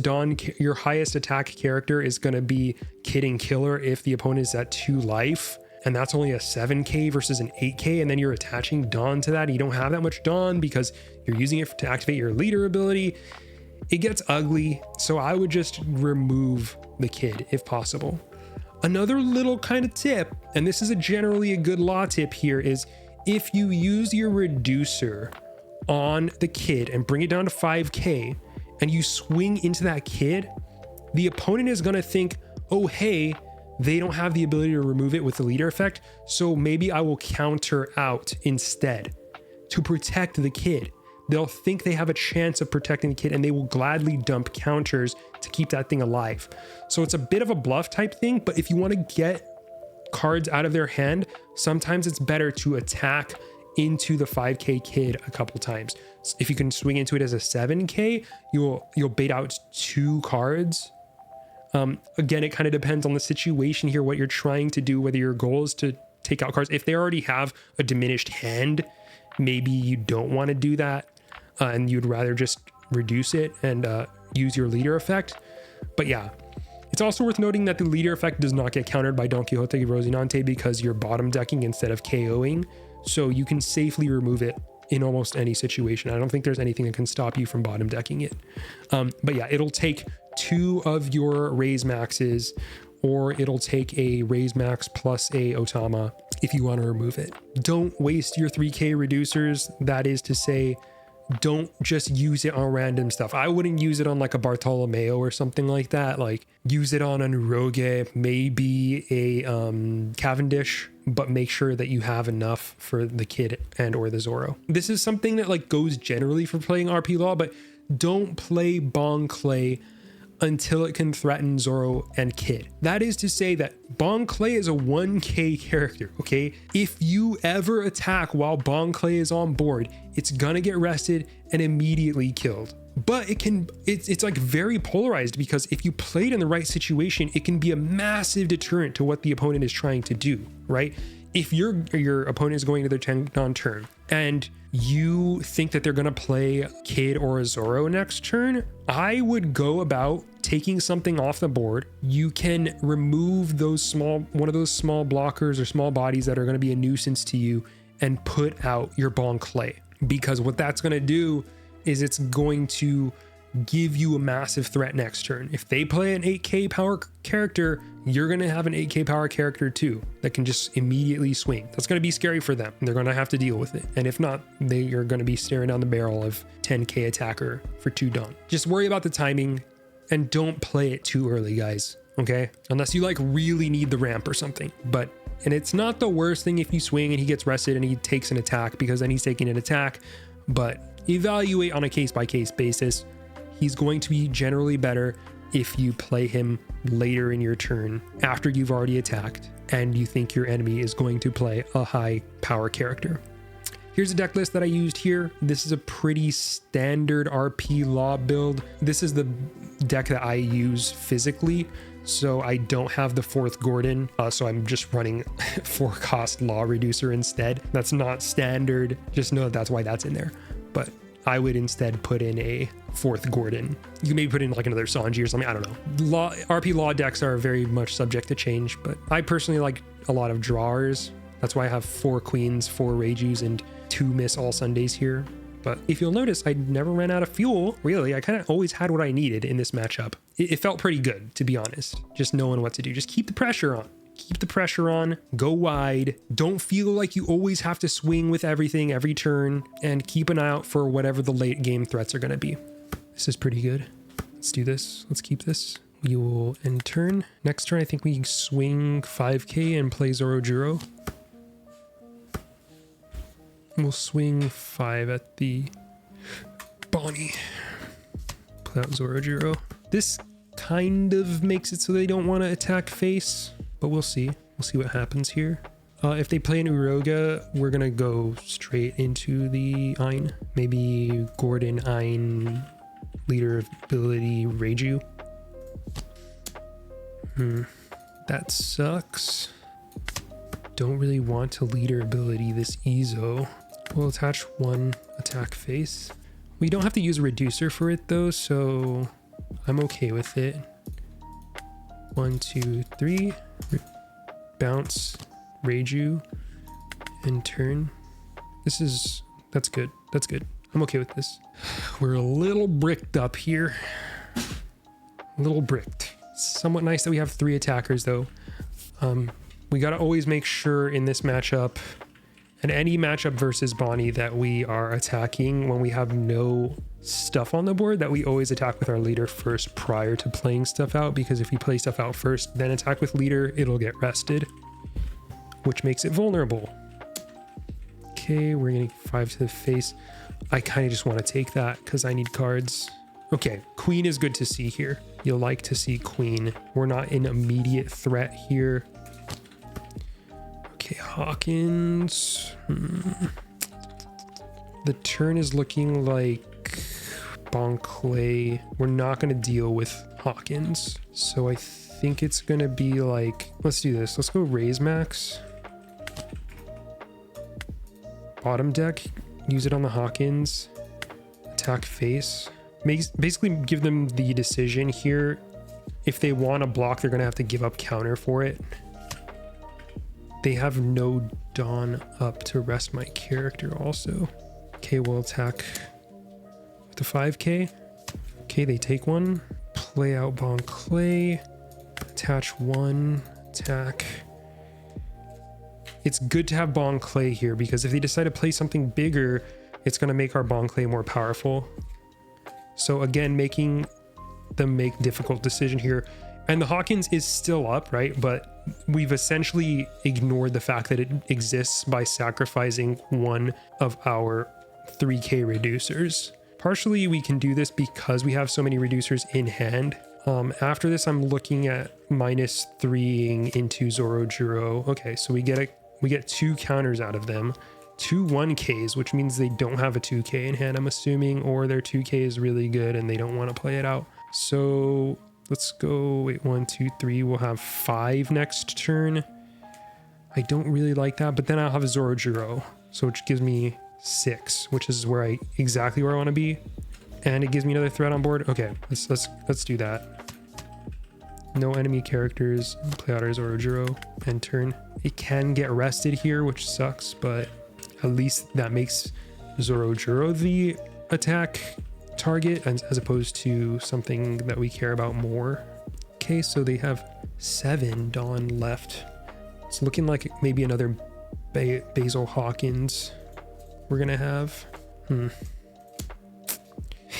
attack character is going to be Kid and Killer if the opponent is at 2 life, and that's only a 7k versus an 8k, and then you're attaching Dawn to that, and you don't have that much Dawn because you're using it to activate your leader ability. It gets ugly, so I would just remove the Kid if possible. Another little kind of tip, and this is generally a good Law tip here, is if you use your reducer on the Kid and bring it down to 5k and you swing into that Kid, the opponent is going to think, oh hey, they don't have the ability to remove it with the leader effect. So maybe I will counter out instead to protect the kid. They'll think they have a chance of protecting the kid and they will gladly dump counters to keep that thing alive. So it's a bit of a bluff type thing, but if you want to get cards out of their hand, sometimes it's better to attack into the 5k kid a couple times. If you can swing into it as a 7k, you'll bait out 2 cards. Again, it kind of depends on the situation here, what you're trying to do, whether your goal is to take out cards. If they already have a diminished hand, maybe you don't want to do that, and you'd rather just reduce it and use your leader effect. But yeah, it's also worth noting that the leader effect does not get countered by Don Quixote Rocinante because you're bottom decking instead of KOing. So you can safely remove it in almost any situation. I don't think there's anything that can stop you from bottom decking it. But yeah, it'll take 2 of your raise maxes, or it'll take a raise max plus a Otama if you want to remove it. Don't waste your 3k reducers. That is to say, don't just use it on random stuff. I wouldn't use it on like a Bartolomeo or something like that. Like use it on an Uroge, maybe a Cavendish, but make sure that you have enough for the kid and or the Zoro. This is something that like goes generally for playing RP Law, but don't play Bon Clay until it can threaten Zoro and Kid. That is to say that Bon Clay is a 1k character, okay? If you ever attack while Bon Clay is on board, it's gonna get rested and immediately killed. But it's like very polarized, because if you play it in the right situation, it can be a massive deterrent to what the opponent is trying to do, right? If your opponent is going to their Tengon turn and you think that they're going to play Kid or a Zoro next turn, I would go about taking something off the board. You can remove one of those small blockers or small bodies that are going to be a nuisance to you and put out your Bon Clay, because what that's going to do is it's going to give you a massive threat next turn. If they play an 8k power character, you're going to have an 8k power character too that can just immediately swing. That's going to be scary for them. They're going to have to deal with it. And if not, they are going to be staring down the barrel of 10k attacker for 2 Dawn. Just worry about the timing and don't play it too early, guys. Okay? Unless you like really need the ramp or something. And it's not the worst thing if you swing and he gets rested and he takes an attack, because then he's taking an attack. But evaluate on a case-by-case basis. He's going to be generally better if you play him later in your turn after you've already attacked and you think your enemy is going to play a high power character. Here's a deck list that I used here. This is a pretty standard RP Law build. This is the deck that I use physically, so I don't have the 4th Gordon, so I'm just running 4-cost Law Reducer instead. That's not standard, just know that's why that's in there. But I would instead put in a 4th Gordon. You can maybe put in like another Sanji or something, I don't know. RP Law decks are very much subject to change, but I personally like a lot of drawers. That's why I have 4 Queens, 4 Reijus, and 2 Miss All Sundays here. But if you'll notice, I never ran out of fuel. Really, I kind of always had what I needed in this matchup. It felt pretty good, to be honest. Just knowing what to do. Just keep the pressure on. Keep the pressure on, go wide. Don't feel like you always have to swing with everything every turn, and keep an eye out for whatever the late game threats are going to be. This is pretty good. Let's do this. Let's keep this. We will end turn. Next turn, I think we swing 5k and play Zorojuro. We'll swing 5 at the Bonney. Play out Zorojuro. This kind of makes it so they don't want to attack face, but we'll see. We'll see what happens here. If they play an Uroga, we're going to go straight into the Ein. Maybe Gordon, Ein, Leader of Ability, Reiju. That sucks. Don't really want to Leader Ability this Izo. We'll attach 1 attack face. We don't have to use a reducer for it though, so I'm okay with it. 1, 2, 3. Bounce, Reiju, and turn. That's good. That's good. I'm okay with this. We're a little bricked up here. A little bricked. Somewhat nice that we have 3 attackers though. We gotta always make sure in this matchup And any matchup versus Bonney that we are attacking when we have no stuff on the board, that we always attack with our leader first prior to playing stuff out, because if we play stuff out first, then attack with leader, it'll get rested, which makes it vulnerable. Okay, we're getting 5 to the face. I kind of just want to take that because I need cards. Okay, queen is good to see here. You'll like to see queen. We're not in immediate threat here. Okay, Hawkins. The turn is looking like Bonclay. We're not going to deal with Hawkins. So I think it's going to be like, let's do this. Let's go raise max. Bottom deck, use it on the Hawkins. Attack face. Basically give them the decision here. If they want to block, they're going to have to give up counter for it. They have no Dawn up to rest my character also. Okay, we'll attack with the 5k. Okay, they take one. Play out Bonclay. Attach one. Attack. It's good to have Bonclay here because if they decide to play something bigger, it's going to make our Bonclay more powerful. So again, making them make difficult decision here. And the Hawkins is still up, right? But we've essentially ignored the fact that it exists by sacrificing one of our 3k reducers. Partially, we can do this because we have so many reducers in hand. After this, I'm looking at -3ing into Zorojuro. Okay, so we get 2 counters out of them. 2 1Ks, which means they don't have a 2K in hand, I'm assuming, or their 2K is really good and they don't want to play it out. So let's go, wait, 1, 2, 3. We'll have 5 next turn. I don't really like that, but then I'll have a Zorojuro, so which gives me 6, which is exactly where I want to be. And it gives me another threat on board. Okay, let's do that. No enemy characters. Play out our Zorojuro. End turn. It can get rested here, which sucks, but at least that makes Zorojuro the attack target as opposed to something that we care about more. Okay, so they have 7 Dawn left. It's looking like maybe another Basil Hawkins we're gonna have.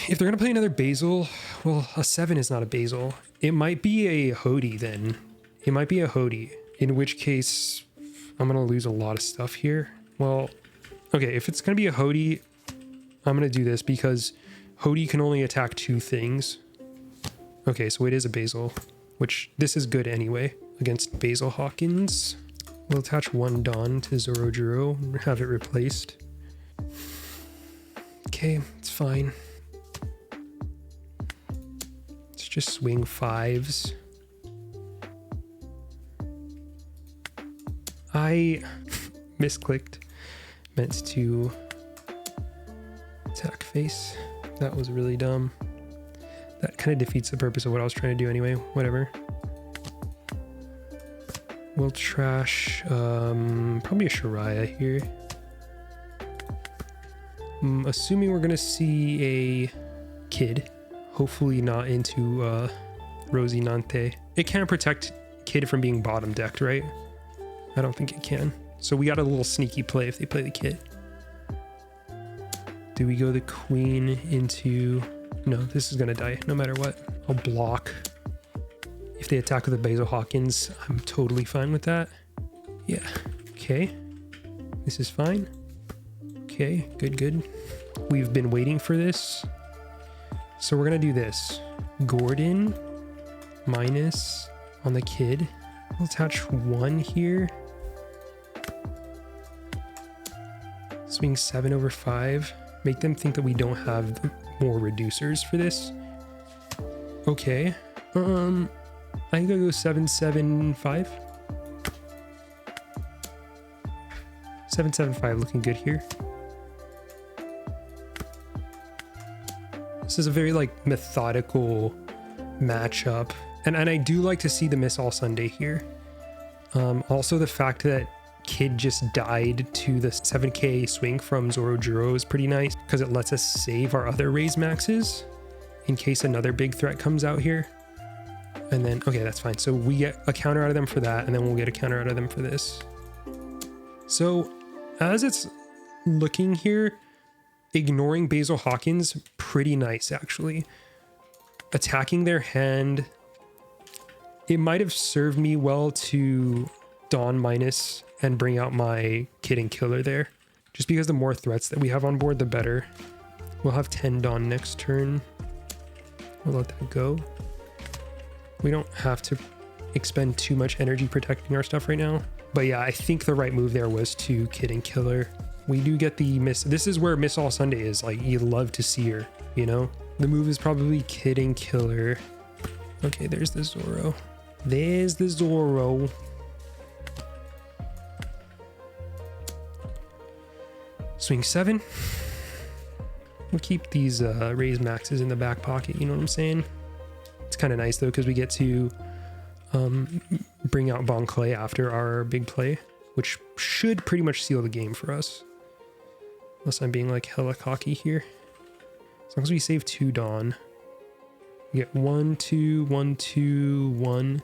If they're gonna play another Basil, well, a 7 is not a Basil. It might be a Hody then. It might be a Hody, in which case I'm gonna lose a lot of stuff here. Well, okay, if it's gonna be a Hody, I'm gonna do this because Hody can only attack 2 things. Okay, so it is a Basil, which this is good anyway against Basil Hawkins. We'll attach 1 Dawn to Zorojuro and have it replaced. Okay, it's fine. Let's just swing 5s. I misclicked. Meant to attack face. That was really dumb. That kind of defeats the purpose of what I was trying to do anyway. Whatever. We'll trash probably a Shariah here. Assuming we're gonna see a Kid. Hopefully not into Rosinante. It can't protect Kid from being bottom decked, right? I don't think it can. So we got a little sneaky play if they play the Kid. Do we go the queen into... No, this is gonna die no matter what. I'll block. If they attack with a Basil Hawkins, I'm totally fine with that. Yeah, okay. This is fine. Okay, good. We've been waiting for this. So we're gonna do this. Gordon minus on the Kid. We'll attach 1 here. Swing 7 over 5. Make them think that we don't have more reducers for this. Okay. I think I'll go 7, 7, 5. 7, 7, 5 looking good here. This is a very methodical matchup. And I do like to see the Miss All Sunday here. Also the fact that Kid just died to the 7k swing from Zorojuro is pretty nice because it lets us save our other raise maxes in case another big threat comes out here. And then, okay, that's fine. So we get a counter out of them for that, and then we'll get a counter out of them for this. So as it's looking here, ignoring Basil Hawkins, pretty nice actually. Attacking their hand, it might have served me well to Dawn minus and bring out my Kid and Killer there. Just because the more threats that we have on board, the better. We'll have 10 Dawn next turn. We'll let that go. We don't have to expend too much energy protecting our stuff right now. But yeah, I think the right move there was to Kid and Killer. We do get the miss. This is where Miss All Sunday is. Like, you love to see her, you know? The move is probably Kid and Killer. Okay, there's the Zoro. There's the Zoro. Swing 7. We'll keep these raise maxes in the back pocket, you know what I'm saying? It's kind of nice though, because we get to bring out Bon Clay after our big play, which should pretty much seal the game for us. Unless I'm being like hella cocky here. As long as we save 2 Dawn. We get 1, 2, 1, 2, 1,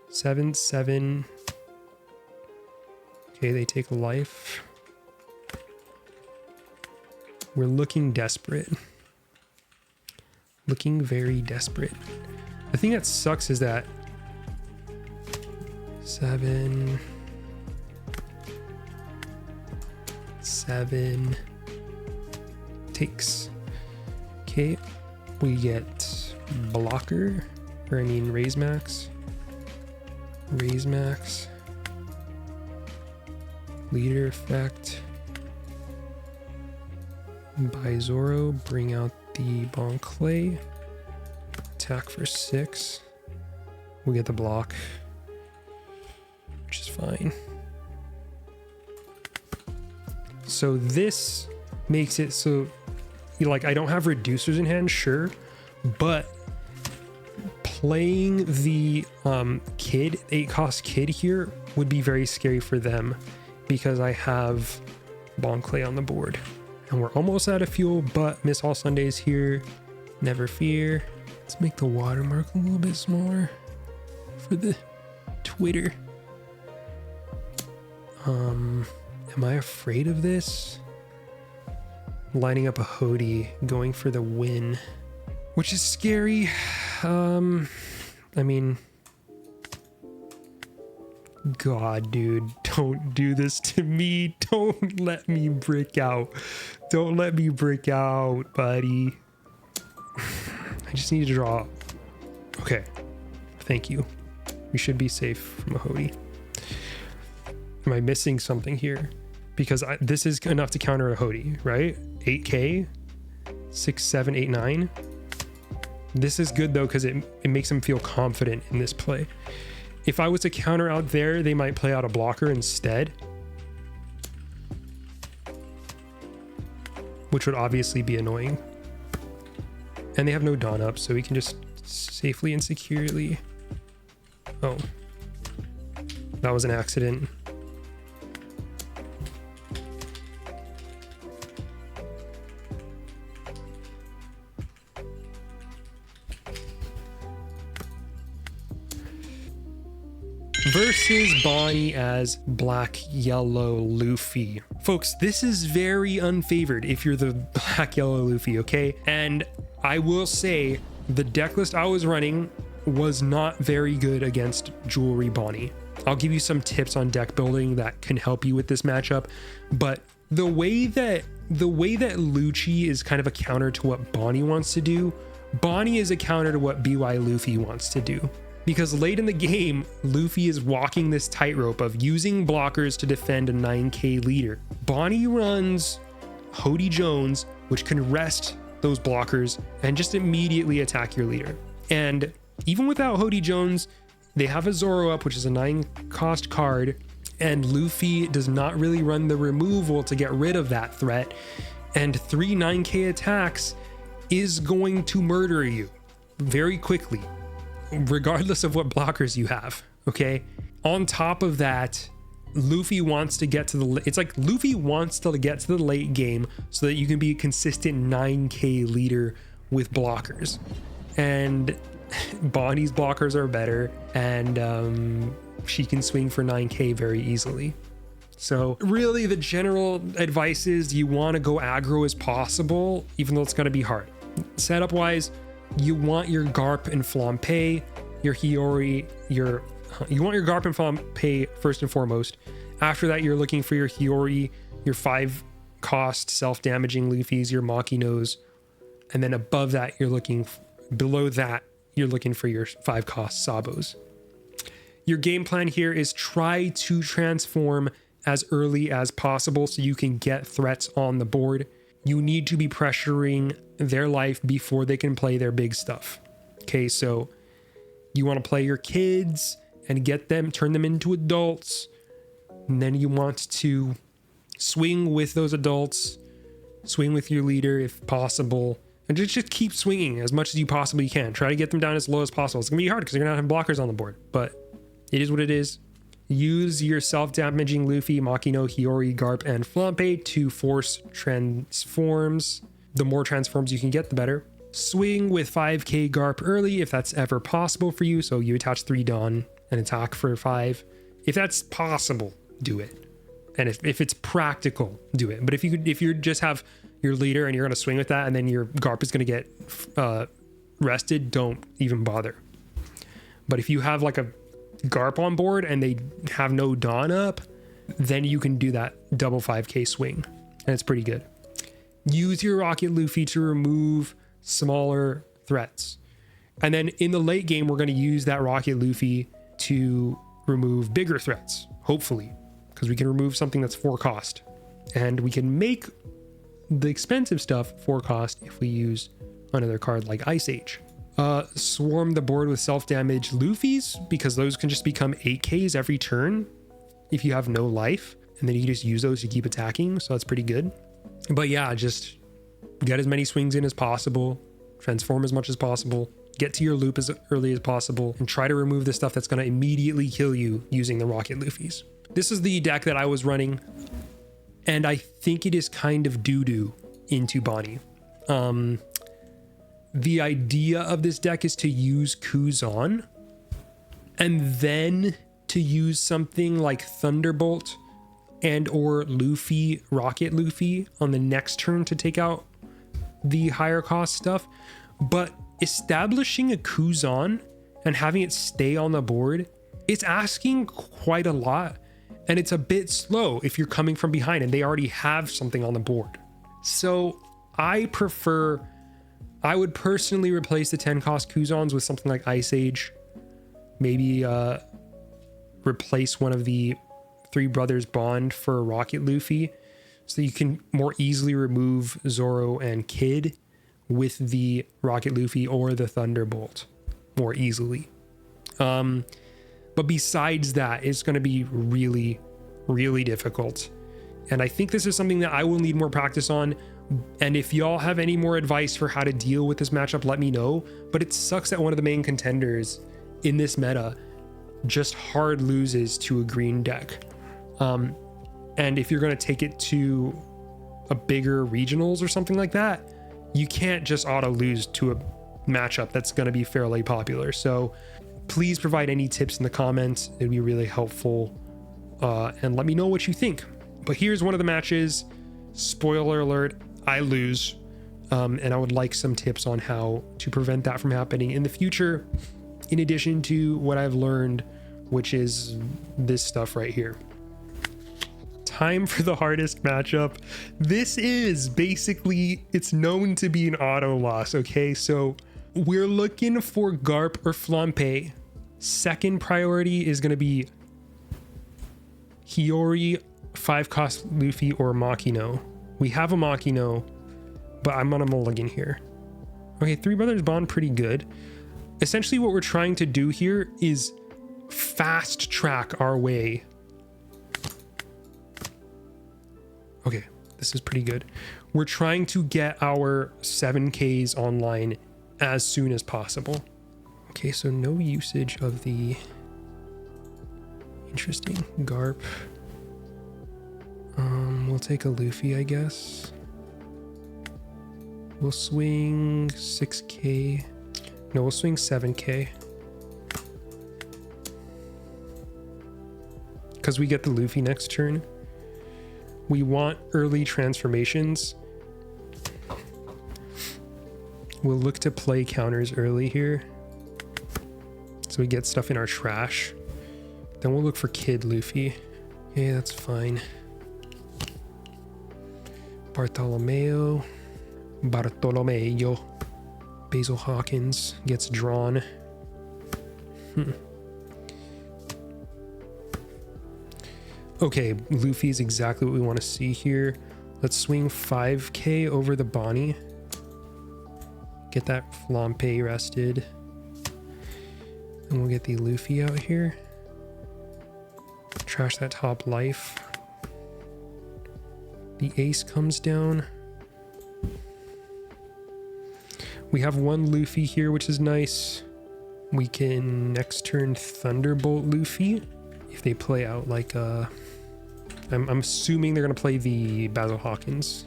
7, 7. Okay, they take a life. We're looking desperate. Looking very desperate. The thing that sucks is that 7, 7 takes. Okay, we get blocker, or I mean raise max. Raise max. Leader effect. By Zoro, bring out the Bon Clay. Attack for 6. We get the block, which is fine. So this makes it so, like, I don't have reducers in hand, sure, but playing the Kid, 8-cost Kid here would be very scary for them because I have Bon Clay on the board. And we're almost out of fuel, but Miss All Sundays here. Never fear. Let's make the watermark a little bit smaller for the Twitter. Am I afraid of this? Lining up a Hody, going for the win, which is scary. I mean, God, dude, don't do this to me. Don't let me brick out. Don't let me brick out, buddy. I just need to draw. Okay. Thank you. We should be safe from a Hody. Am I missing something here? Because this is enough to counter a Hody, right? 8K? 6, 7, 8, 9. This is good though, because it makes them feel confident in this play. If I was to counter out there, they might play out a blocker instead, which would obviously be annoying. And they have no Dawn up, so we can just safely and securely... Oh. That was an accident. Versus Bonnie as Black Yellow Luffy. Folks, this is very unfavored if you're the Black Yellow Luffy, okay? And I will say the deck list I was running was not very good against Jewelry Bonney. I'll give you some tips on deck building that can help you with this matchup, but the way that Lucci is kind of a counter to what Bonnie wants to do, Bonnie is a counter to what BY Luffy wants to do. Because late in the game, Luffy is walking this tightrope of using blockers to defend a 9K leader. Bonnie runs Hody Jones, which can rest those blockers and just immediately attack your leader. And even without Hody Jones, they have a Zoro up, which is a 9-cost card, and Luffy does not really run the removal to get rid of that threat. And 3 9K attacks is going to murder you very quickly, regardless of what blockers you have, okay? On top of that, Luffy wants to get to the... It's like Luffy wants to get to the late game so that you can be a consistent 9K leader with blockers. And Bonnie's blockers are better, and she can swing for 9K very easily. So really the general advice is you want to go aggro as possible, even though it's going to be hard. Setup wise, you want your Garp and Flampe, your Hiyori, you want your Garp and Flampe first and foremost. After that, you're looking for your Hiyori, your 5 cost self-damaging Luffy's, your Makinos, and then above that, below that, you're looking for your 5 cost Sabos. Your game plan here is try to transform as early as possible so you can get threats on the board. You need to be pressuring their life before they can play their big stuff. Okay, so you want to play your kids and turn them into adults. And then you want to swing with those adults, swing with your leader if possible, and just keep swinging as much as you possibly can. Try to get them down as low as possible. It's gonna be hard because you're gonna have blockers on the board, but it is what it is. Use your self-damaging Luffy, Makino, Hiyori, Garp, and Flampe to force transforms. The more transforms you can get, the better. Swing with 5k Garp early if that's ever possible for you. So you attach 3 Dawn and attack for 5. If that's possible, do it. And if it's practical, do it. But if you just have your leader and you're going to swing with that and then your Garp is going to get rested, don't even bother. But if you have like a Garp on board and they have no Dawn up, then you can do that double 5k swing, and it's pretty good. Use your Rocket Luffy to remove smaller threats, and then in the late game we're going to use that Rocket Luffy to remove bigger threats, hopefully, because we can remove something that's 4 cost, and we can make the expensive stuff 4 cost if we use another card like Ice Age. Swarm the board with self-damage Luffy's, because those can just become 8Ks every turn if you have no life, and then you can just use those to keep attacking, so that's pretty good. But yeah, just get as many swings in as possible, transform as much as possible, get to your loop as early as possible, and try to remove the stuff that's going to immediately kill you using the Rocket Luffy's. This is the deck that I was running, and I think it is kind of doo-doo into Bonney. The idea of this deck is to use Kuzan and then to use something like Thunderbolt and or Luffy, Rocket Luffy on the next turn to take out the higher cost stuff. But establishing a Kuzan and having it stay on the board, it's asking quite a lot, and it's a bit slow if you're coming from behind and they already have something on the board. So I would personally replace the 10 cost Kuzans with something like Ice Age. Maybe replace one of the 3 Brothers Bond for a Rocket Luffy, so you can more easily remove Zoro and Kid with the Rocket Luffy or the Thunderbolt more easily. But besides that, it's going to be really, really difficult. And I think this is something that I will need more practice on. And if y'all have any more advice for how to deal with this matchup, let me know. But it sucks that one of the main contenders in this meta just hard loses to a green deck. And if you're going to take it to a bigger regionals or something like that, you can't just auto lose to a matchup that's going to be fairly popular. So please provide any tips in the comments. It'd be really helpful. And let me know what you think. But here's one of the matches. Spoiler alert, I lose. And I would like some tips on how to prevent that from happening in the future, in addition to what I've learned, which is this stuff right here. Time for the hardest matchup. This is basically, it's known to be an auto loss, okay? So we're looking for Garp or Flampe. Second priority is going to be Hiyori, 5 cost Luffy, or Makino. We have a Makino, but I'm on a mulligan here. Okay, 3 Brothers Bond, pretty good. Essentially what we're trying to do here is fast track our way. Okay, this is pretty good. We're trying to get our 7Ks online as soon as possible. Okay, so no usage of the interesting Garp. We'll take a Luffy, I guess. We'll swing 6k. No, we'll swing 7k. Because we get the Luffy next turn. We want early transformations. We'll look to play counters early here, so we get stuff in our trash. Then we'll look for Kid Luffy. Yeah, that's fine. Bartolomeo. Basil Hawkins gets drawn. Okay, Luffy's exactly what we want to see here. Let's swing 5k over the Bonney. Get that Flampe rested. And we'll get the Luffy out here. Trash that top life. The ace comes down. We have one Luffy here, which is nice. We can next turn Thunderbolt Luffy if they play out like I'm assuming they're gonna play the Basil Hawkins.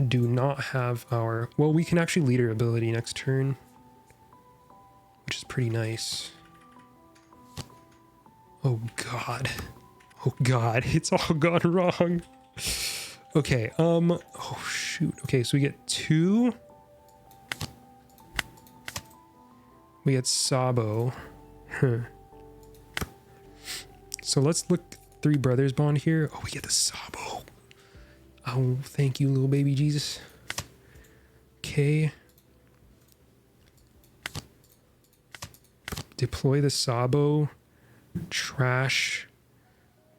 Do not have our, well, we can actually leader ability next turn, which is pretty nice. Oh god, it's all gone wrong. Okay, oh shoot. Okay, so we get 2. We get Sabo. So let's look 3 brothers bond here. Oh, we get the Sabo. Oh, thank you, little baby Jesus. Okay. Deploy the Sabo. Trash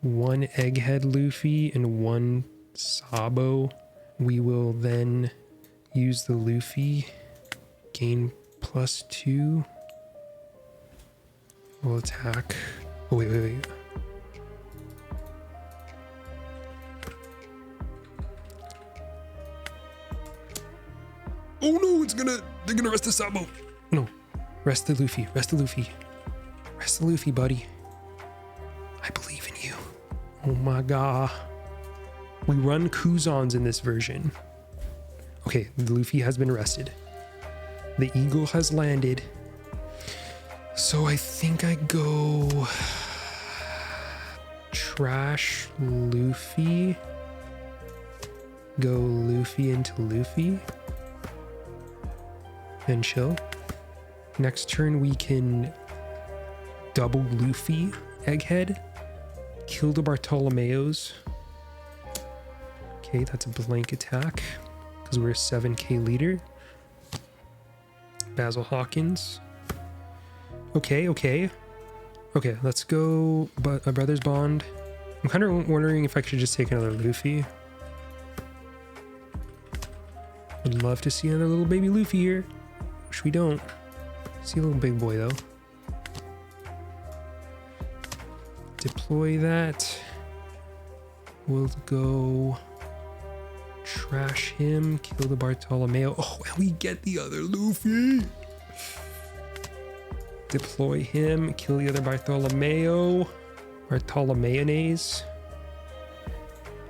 1 Egghead Luffy and 1 Sabo. We will then use the Luffy. Gain +2. We'll attack. Oh, wait. Oh no, they're gonna rest the Sabo. No, rest the Luffy, Rest the Luffy, buddy. I believe in you. Oh my god. We run Kuzans in this version. Okay, the Luffy has been rested. The eagle has landed. So I think I go trash Luffy. Go Luffy into Luffy. And chill. Next turn we can double Luffy Egghead. Kill the Bartolomeos. Okay, that's a blank attack because we're a 7k leader. Basil Hawkins. Okay, let's go. But a Brothers Bond. I'm kind of wondering if I should just take another Luffy. Would love to see another little baby Luffy here. Wish we don't. See a little big boy though. Deploy that. We'll go trash him, kill the Bartolomeo. Oh, and we get the other Luffy. Deploy him, kill the other Bartolomeo. Bartolomeones.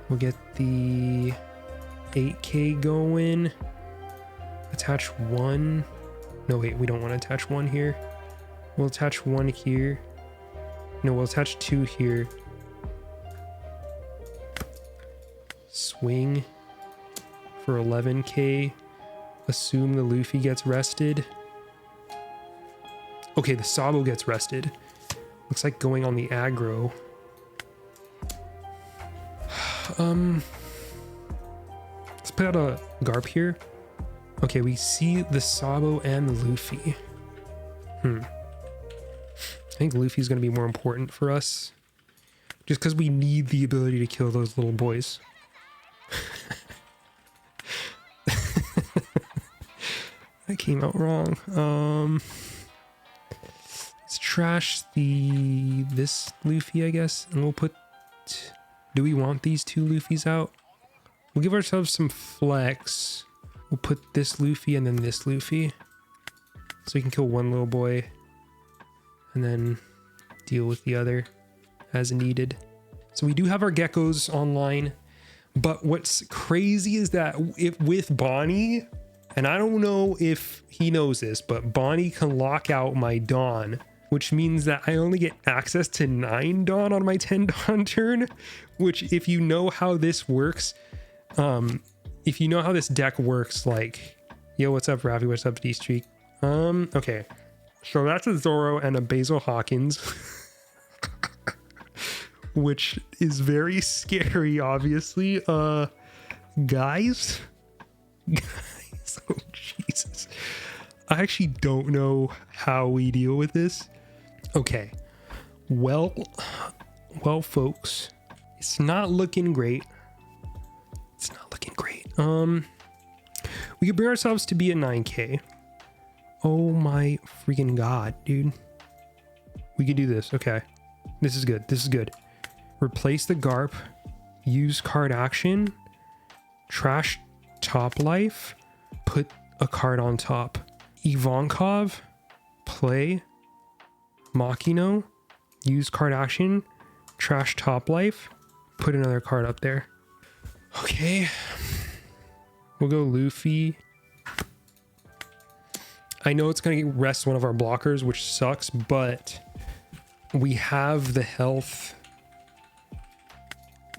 We'll get the 8k going. Attach 1. No, wait, we don't want to attach 1 here. We'll attach 1 here. No, we'll attach 2 here. Swing for 11k. Assume the Luffy gets rested. Okay, the Sabo gets rested. Looks like going on the aggro. Let's put out a Garp here. Okay, we see the Sabo and the Luffy. I think Luffy's gonna be more important for us. Just because we need the ability to kill those little boys. That came out wrong. Let's trash this Luffy, I guess, and we'll put. Do we want these 2 Luffys out? We'll give ourselves some flex. We'll put this Luffy and then this Luffy, so we can kill 1 little boy, and then deal with the other as needed. So we do have our geckos online, but what's crazy is that with Bonney, and I don't know if he knows this, but Bonney can lock out my Dawn which means that I only get access to 9 Dawn on my 10 Dawn turn, which if you know how this works, if you know how this deck works, like, yo, what's up, Ravi? What's up, D-Streak? Okay. So that's a Zoro and a Basil Hawkins, which is very scary, obviously. Guys, oh Jesus. I actually don't know how we deal with this. Okay. Well, folks, it's not looking great. It's not looking great. We could bring ourselves to be a 9K. Oh my freaking God, dude. We could do this. Okay. This is good. This is good. Replace the Garp. Use card action. Trash top life. Put a card on top. Ivankov. Play. Makino. Use card action. Trash top life. Put another card up there. Okay. We'll go Luffy. I know it's going to rest one of our blockers, which sucks, but we have the health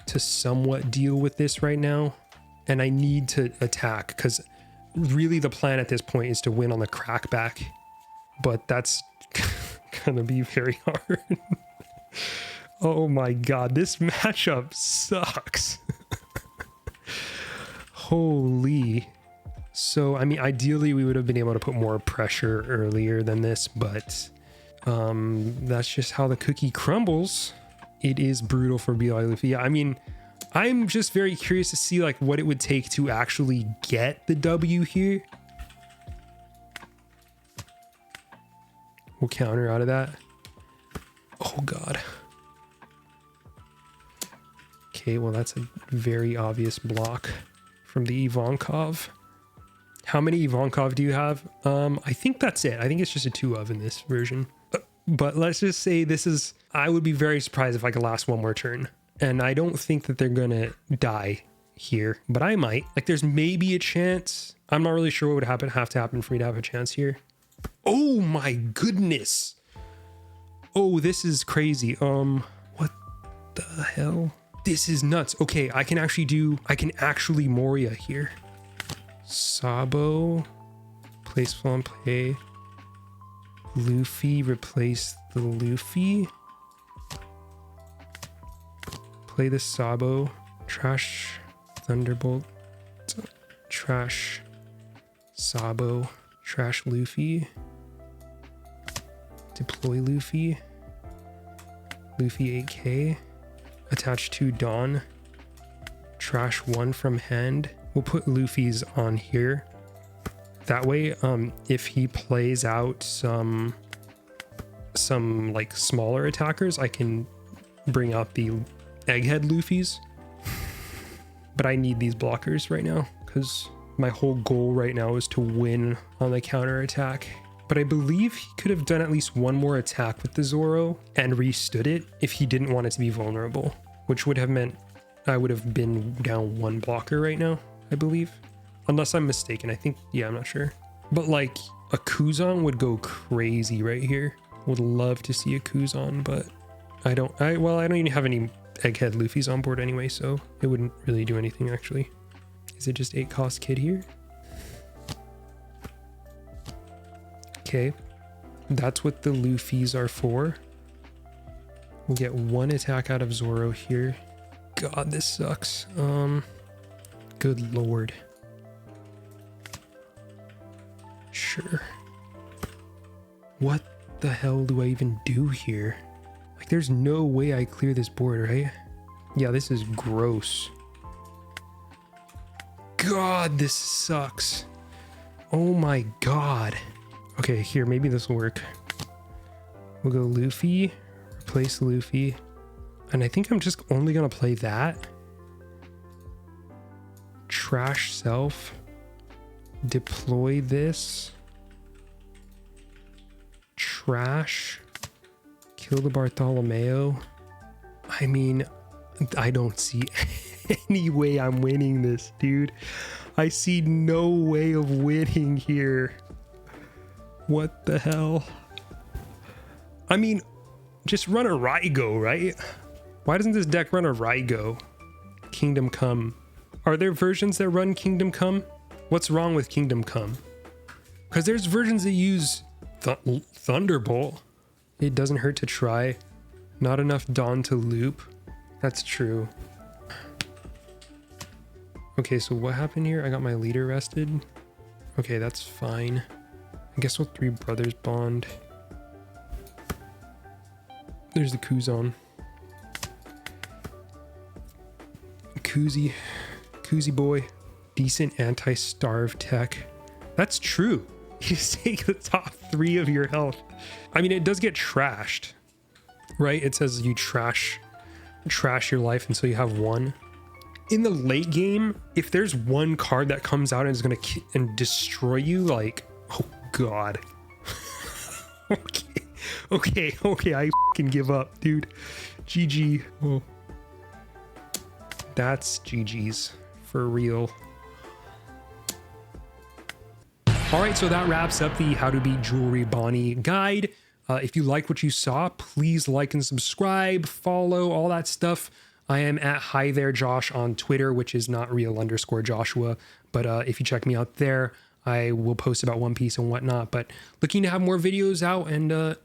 to somewhat deal with this right now. And I need to attack because really the plan at this point is to win on the crackback. But that's going to be very hard. Oh my God, this matchup sucks. Holy. So, I mean, ideally we would have been able to put more pressure earlier than this, but that's just how the cookie crumbles. It is brutal for BI Luffy. I mean, I'm just very curious to see like what it would take to actually get the W here. We'll counter out of that. Oh God. Okay, well that's a very obvious block from the Ivankov. How many Ivankov do you have? I think that's it. I think it's just a 2 of in this version. But let's just say this is... I would be very surprised if I could last one more turn. And I don't think that they're gonna die here. But I might. Like, there's maybe a chance. I'm not really sure what would have to happen for me to have a chance here. Oh my goodness! Oh, this is crazy. What the hell? This is nuts. Okay, I can actually Moria here. Sabo, place full on play. Luffy, replace the Luffy. Play the Sabo. Trash Thunderbolt. Trash Sabo. Trash Luffy. Deploy Luffy. Luffy 8K. Attach 2 Dawn. Trash 1 from hand. We'll put Luffy's on here. That way, if he plays out some like smaller attackers, I can bring out the Egghead Luffy's. But I need these blockers right now because my whole goal right now is to win on the counter attack. But I believe he could have done at least one more attack with the Zoro and restood it if he didn't want it to be vulnerable, which would have meant I would have been down 1 blocker right now, I believe. Unless I'm mistaken. I think, yeah, I'm not sure. But like a Kuzan would go crazy right here. Would love to see a Kuzan, but I don't even have any Egghead Luffy's on board anyway, so it wouldn't really do anything actually. Is it just 8 cost kid here? Okay, that's what the Luffy's are for. We'll get 1 attack out of Zoro here. God, this sucks. Good Lord. Sure. What the hell do I even do here? Like, there's no way I clear this board, right? Yeah, this is gross. God, this sucks. Oh my God. Okay, here, maybe this will work. We'll go Luffy, replace Luffy. And I think I'm just only gonna play that. Trash self. Deploy this. Trash. Kill the Bartholomew. I mean, I don't see any way I'm winning this, dude. I see no way of winning here. What the hell? I mean, just run a Raigo, right? Why doesn't this deck run a Raigo? Kingdom Come. Are there versions that run Kingdom Come? What's wrong with Kingdom Come? Because there's versions that use Thunderbolt. It doesn't hurt to try. Not enough Dawn to loop. That's true. Okay, so what happened here? I got my leader rested. Okay, that's fine. I guess we'll Three Brothers Bond. There's the Kuzan. Koozie boy. Decent anti-starve tech. That's true. You just take the top 3 of your health. I mean, it does get trashed, right? It says you trash your life until you have 1. In the late game, if there's 1 card that comes out and is gonna and destroy you, like, oh god. okay, I can give up, dude. GG. Oh. That's GG's for real. All right, so that wraps up the How to Beat Jewelry Bonney guide. If you like what you saw, please like and subscribe, follow, all that stuff. I am at Hi There Josh on Twitter, which is not real_Joshua. But if you check me out there, I will post about One Piece and whatnot. But looking to have more videos out, and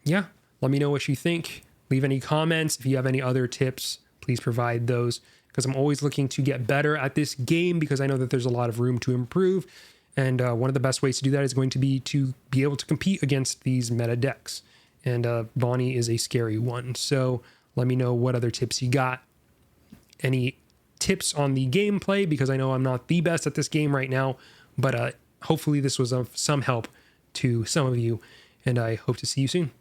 yeah, let me know what you think. Leave any comments. If you have any other tips, please provide those, because I'm always looking to get better at this game, because I know that there's a lot of room to improve. And one of the best ways to do that is going to be able to compete against these meta decks. And Bonney is a scary one. So let me know what other tips you got. Any tips on the gameplay, because I know I'm not the best at this game right now. But hopefully this was of some help to some of you. And I hope to see you soon.